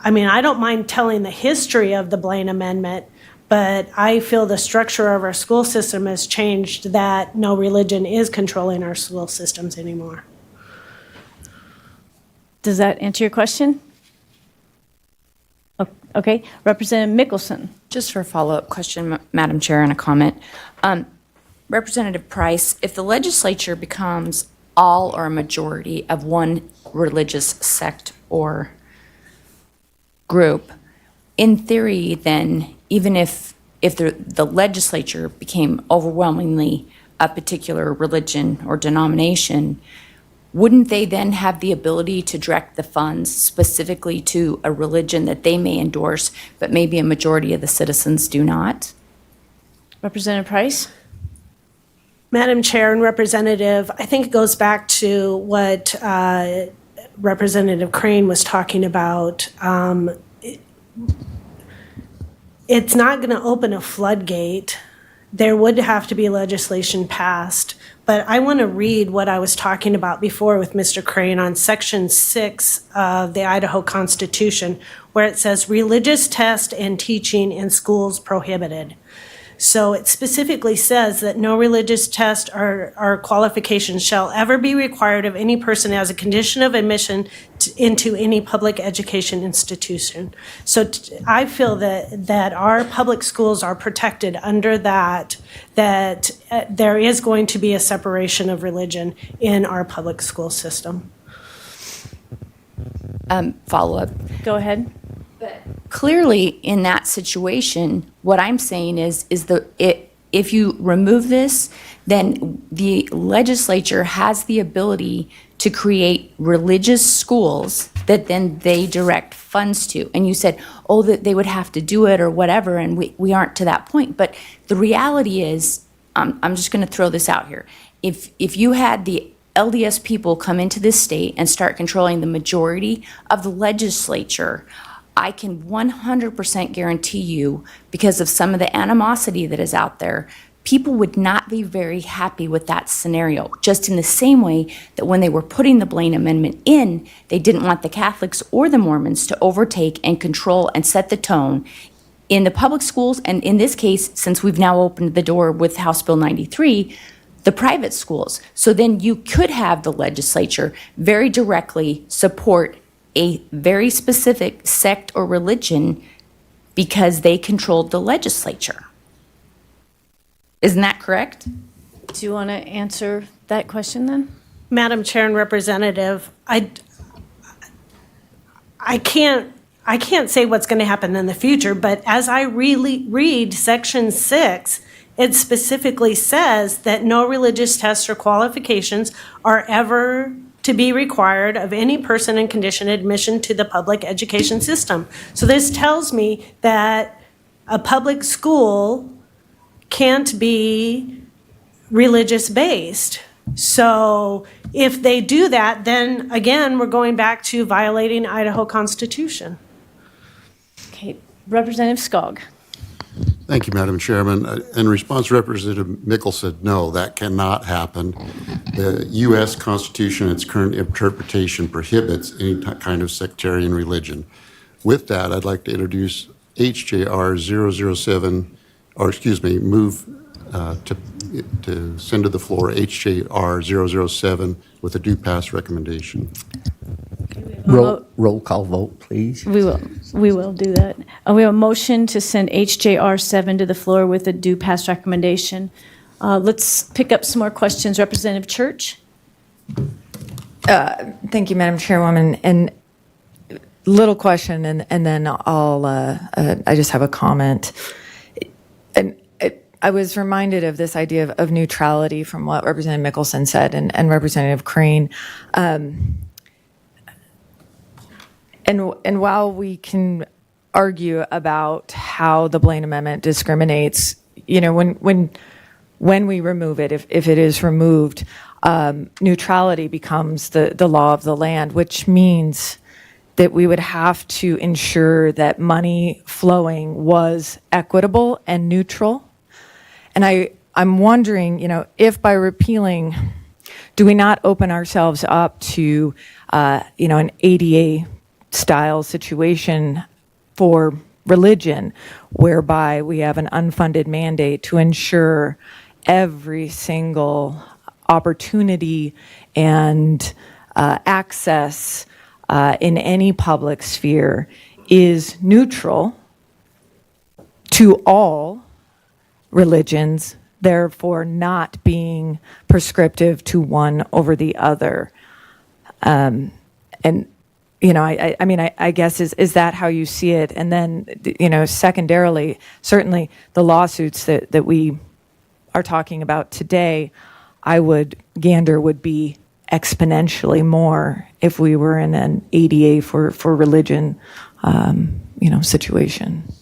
I mean, I don't mind telling the history of the Blaine Amendment, but I feel the structure of our school system has changed, that no religion is controlling our school systems anymore. Does that answer your question? Okay. Representative Mickelson. Just for a follow-up question, Madam Chair, and a comment. Representative Price, if the legislature becomes all or a majority of one religious sect or group, in theory, then, even if the legislature became overwhelmingly a particular religion or denomination, wouldn't they then have the ability to direct the funds specifically to a religion that they may endorse, but maybe a majority of the citizens do not? Representative Price? Madam Chair and Representative, I think it goes back to what Representative Crane was talking about. It's not going to open a floodgate. There would have to be legislation passed. But I want to read what I was talking about before with Mr. Crane on Section 6 of the Idaho Constitution, where it says religious test and teaching in schools prohibited. So it specifically says that no religious test or qualification shall ever be required of any person as a condition of admission into any public education institution. So I feel that our public schools are protected under that there is going to be a separation of religion in our public school system. Follow-up. Go ahead. Clearly, in that situation, what I'm saying is if you remove this, then the legislature has the ability to create religious schools that then they direct funds to. And you said, oh, that they would have to do it or whatever, and we aren't to that point. But the reality is, I'm just going to throw this out here. If you had the LDS people come into this state and start controlling the majority of the legislature, I can 100% guarantee you, because of some of the animosity that is out there, people would not be very happy with that scenario. Just in the same way that when they were putting the Blaine Amendment in, they didn't want the Catholics or the Mormons to overtake and control and set the tone in the public schools, and in this case, since we've now opened the door with House Bill 93, the private schools. So then you could have the legislature very directly support a very specific sect or religion because they controlled the legislature. Isn't that correct? Do you want to answer that question then? Madam Chair and Representative, I can't say what's going to happen in the future, but as I really read Section 6, it specifically says that no religious tests or qualifications are ever to be required of any person in condition admission to the public education system. So this tells me that a public school can't be religious based. So if they do that, then again, we're going back to violating Idaho Constitution. Okay, Representative Skog. Thank you, Madam Chairman. In response, Representative Mickle said, no, that cannot happen. The U.S. Constitution, its current interpretation, prohibits any kind of sectarian religion. With that, I'd like to introduce HJR 007, or excuse me, move to send to the floor HJR 007 with a due pass recommendation. Roll call vote, please. We will do that. We have a motion to send HJR 7 to the floor with a due pass recommendation. Let's pick up some more questions. Representative Church? Thank you, Madam Chairwoman. And little question, and then I just have a comment. And I was reminded of this idea of neutrality from what Representative Mickelson said and Representative Crane. And while we can argue about how the Blaine Amendment discriminates, you know, when we remove it, if it is removed, neutrality becomes the law of the land, which means that we would have to ensure that money flowing was equitable and neutral. And I'm wondering, you know, if by repealing, do we not open ourselves up to, you know, an ADA style situation for religion, whereby we have an unfunded mandate to ensure every single opportunity and access in any public sphere is neutral to all religions, therefore not being prescriptive to one over the other. And you know, I mean, I guess, is that how you see it? And then, you know, secondarily, certainly the lawsuits that we are talking about today, I would gander would be exponentially more if we were in an ADA for religion, you know, situation.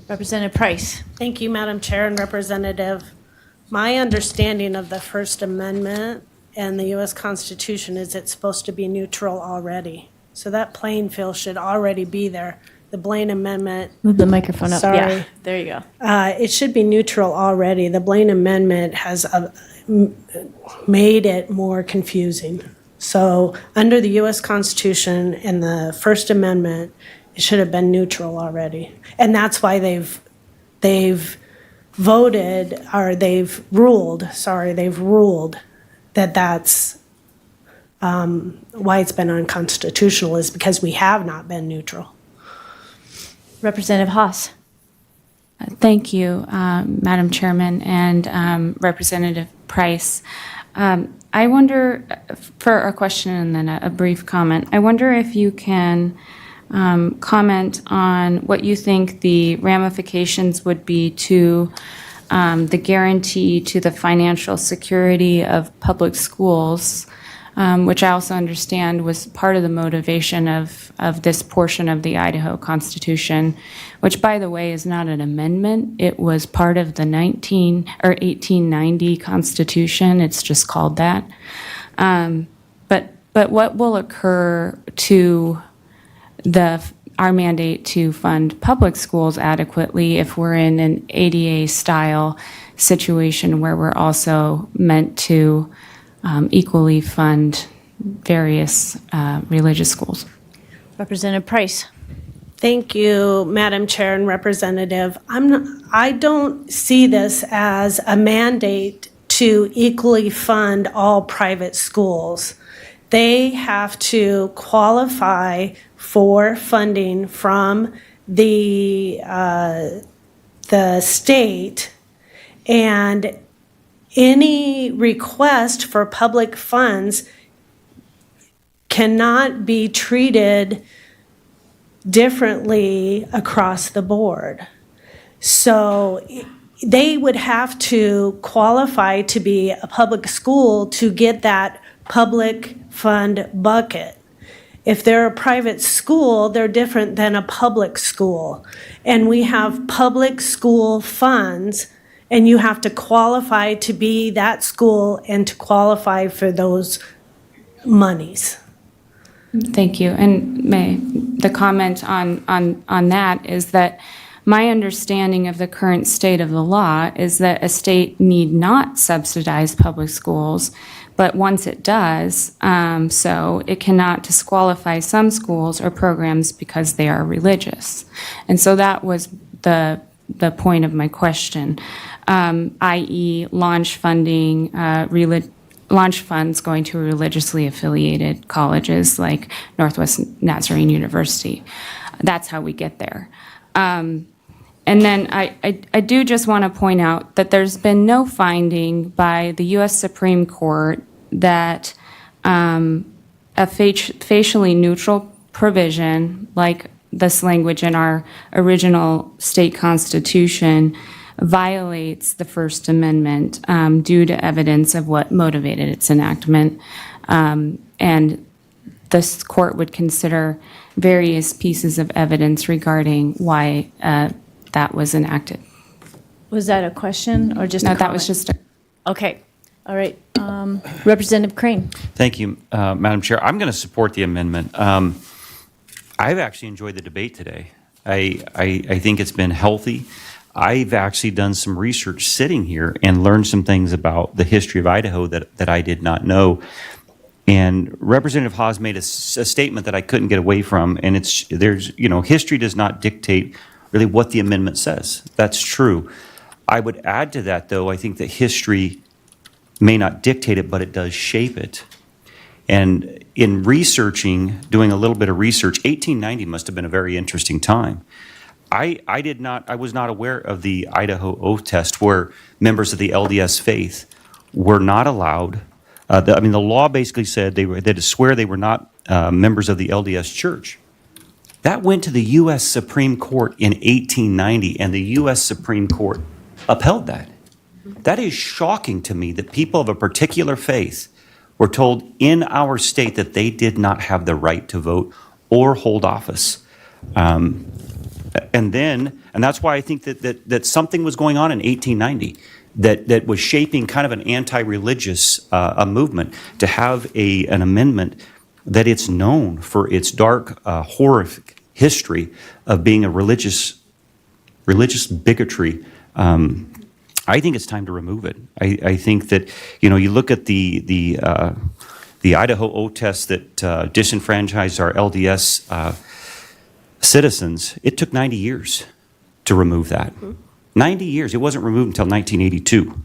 Representative Price? Thank you, Madam Chair and Representative. My understanding of the First Amendment and the U.S. Constitution is it's supposed to be neutral already. So that playing field should already be there. The Blaine Amendment. Move the microphone up. Sorry. Yeah, there you go. It should be neutral already. The Blaine Amendment has made it more confusing. So under the U.S. Constitution and the First Amendment, it should have been neutral already. And that's why they've voted, or they've ruled that that's why it's been unconstitutional, is because we have not been neutral. Representative Haas? Thank you, Madam Chairman and Representative Price. I wonder, for a question and then a brief comment, I wonder if you can comment on what you think the ramifications would be to the guarantee to the financial security of public schools, which I also understand was part of the motivation of this portion of the Idaho Constitution, which, by the way, is not an amendment. It was part of the 1890 Constitution. It's just called that. But what will occur to our mandate to fund public schools adequately if we're in an ADA-style situation where we're also meant to equally fund various religious schools? Representative Price? Thank you, Madam Chair and Representative. I don't see this as a mandate to equally fund all private schools. They have to qualify for funding from the state, and any request for public funds cannot be treated differently across the board. So they would have to qualify to be a public school to get that public fund bucket. If they're a private school, they're different than a public school. And we have public school funds, and you have to qualify to be that school and to qualify for those monies. Thank you. And the comment on that is that My understanding of the current state of the law is that a state need not subsidize public schools, but once it does, so it cannot disqualify some schools or programs because they are religious. And so that was the point of my question, i.e. launch funding, launch funds going to religiously affiliated colleges like Northwest Nazarene University. That's how we get there. And then I do just want to point out that there's been no finding by the U.S. Supreme Court that a facially neutral provision like this language in our original state constitution violates the First Amendment due to evidence of what motivated its enactment. And this court would consider various pieces of evidence regarding why that was enacted. Was that a question or just a No, comment? that was just a... Okay. All right. Representative Crane. Thank you, Madam Chair. I'm going to support the amendment. I've actually enjoyed the debate today. I think it's been healthy. I've actually done some research sitting here and learned some things about the history of Idaho that I did not know. And Representative Hawes made a statement that I couldn't get away from, and history does not dictate really what the amendment says. That's true. I would add to that, though, I think that history may not dictate it, but it does shape it. And in researching, doing a little bit of research, 1890 must have been a very interesting time. I was not aware of the Idaho oath test where members of the LDS faith were not allowed. The law basically said they had to swear they were not members of the LDS Church. That went to the U.S. Supreme Court in 1890, and the U.S. Supreme Court upheld that. That is shocking to me that people of a particular faith were told in our state that they did not have the right to vote or hold office. And that's why I think that something was going on in 1890 that was shaping kind of an anti-religious movement to have an amendment that it's known for its dark, horrific history of being a religious bigotry. I think it's time to remove it. I think that, you look at the Idaho oath test that disenfranchised our LDS citizens. It took 90 years to remove that. 90 years. It wasn't removed until 1982.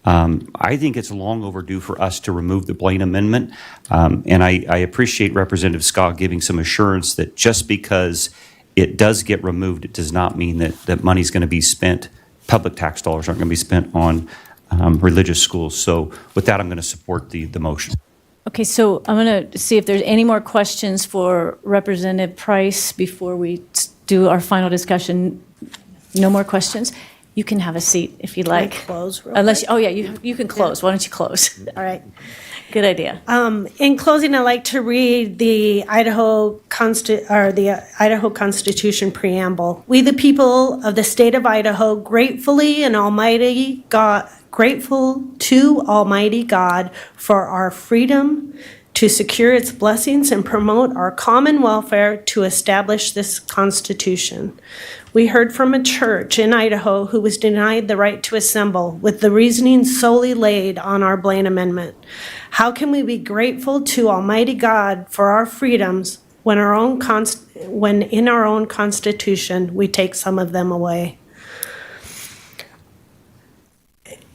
I think it's long overdue for us to remove the Blaine Amendment. And I appreciate Representative Scott giving some assurance that just because it does get removed, it does not mean that money's going to be spent. Public tax dollars aren't going to be spent on religious schools. So with that, I'm going to support the motion. Okay, so I'm going to see if there's any more questions for Representative Price before we do our final discussion. No more questions? You can have a seat if you'd like. Can I close real Unless, quick? oh yeah, you can close. Why don't you close? All right. Good idea. In closing, I'd like to read the Idaho Constitution preamble. We, the people of the state of Idaho, grateful to Almighty God for our freedom to secure its blessings and promote our common welfare to establish this Constitution. We heard from a church in Idaho who was denied the right to assemble with the reasoning solely laid on our Blaine Amendment. How can we be grateful to Almighty God for our freedoms when in our own Constitution we take some of them away?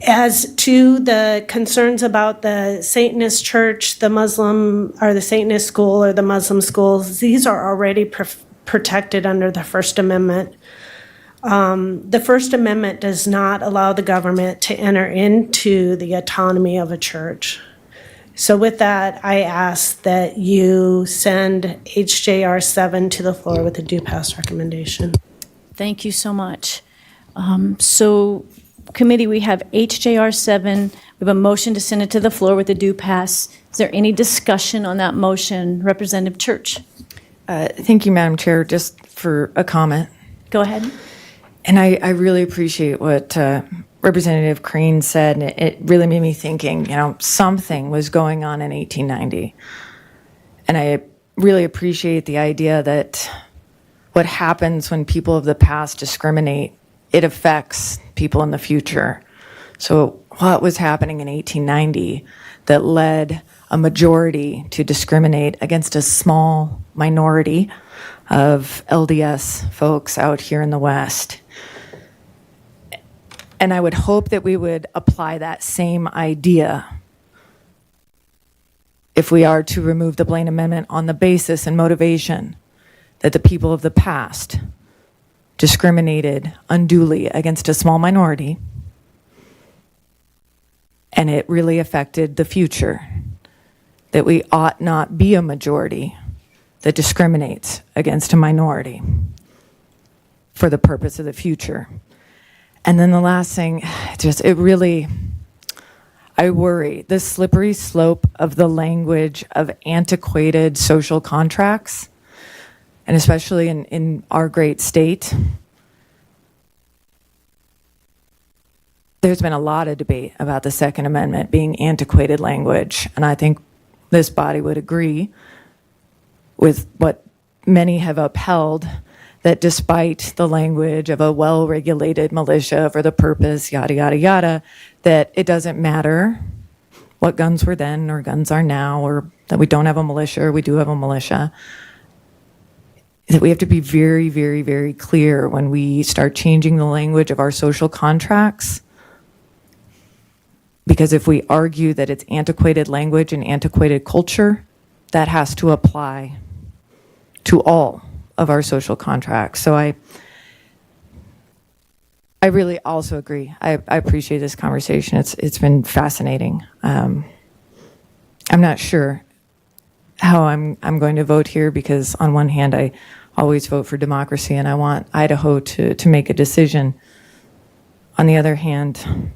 As to the concerns about the Satanist church, the Muslim, or the Satanist school or the Muslim schools, these are already protected under the First Amendment. The First Amendment does not allow the government to enter into the autonomy of a church. So with that, I ask that you send HJR 7 to the floor with a due pass recommendation. Thank you so much. So committee, we have HJR 7. We have a motion to send it to the floor with a due pass. Is there any discussion on that motion? Representative Church. Thank you, Madam Chair. Just for a comment. Go ahead. And I really appreciate what Representative Crane said. And it really made me thinking, something was going on in 1890. And I really appreciate the idea that what happens when people of the past discriminate, it affects people in the future. So what was happening in 1890 that led a majority to discriminate against a small minority of LDS folks out here in the West? And I would hope that we would apply that same idea if we are to remove the Blaine Amendment on the basis and motivation that the people of the past discriminated unduly against a small minority, and it really affected the future, that we ought not be a majority that discriminates against a minority for the purpose of the future. And then the last thing, I worry, the slippery slope of the language of antiquated social contracts, and especially in our great state. There's been a lot of debate about the Second Amendment being antiquated language, and I think this body would agree with what many have upheld, that despite the language of a well-regulated militia for the purpose, yada, yada, yada, that it doesn't matter what guns were then or guns are now, or that we don't have a militia or we do have a militia. That we have to be very, very, very clear when we start changing the language of our social contracts. Because if we argue that it's antiquated language and antiquated culture, that has to apply to all of our social contracts. So I really also agree. I appreciate this conversation. It's been fascinating. I'm not sure how I'm going to vote here, because on one hand I always vote for democracy and I want Idaho to make a decision. On the other hand,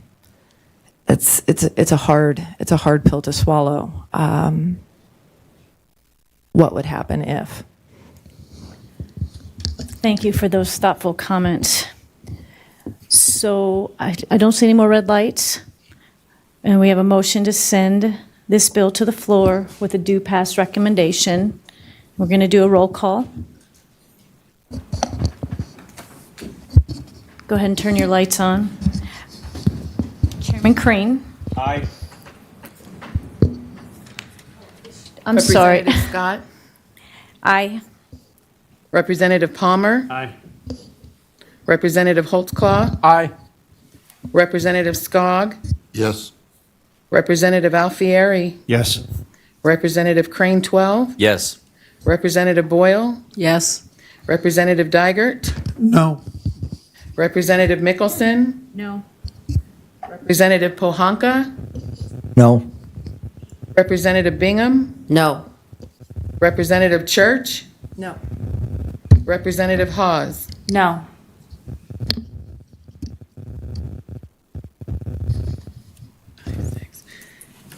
it's a hard pill to swallow. What would happen if? Thank you for those thoughtful comments. So I don't see any more red lights. And we have a motion to send this bill to the floor with a due pass recommendation. We're going to do a roll call. Go ahead and turn your lights on. Chairman Crane. Aye. I'm sorry. Representative Scott. Aye. Representative Palmer. Aye. Representative Holtzclaw. Aye. Representative Skog. Yes. Representative Alfieri. Yes. Representative Crane 12. Yes. Representative Boyle. Yes. Representative Dygert. No. Representative Mickelson. No. Representative Pohanka. No. Representative Bingham. No. Representative Church. No. Representative Hawes. No.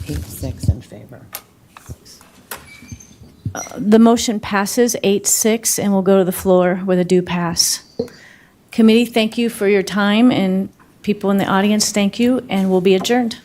8-6 in favor. The motion passes 8-6 and will go to the floor with a due pass. Committee, thank you for your time, and people in the audience, thank you, and we'll be adjourned.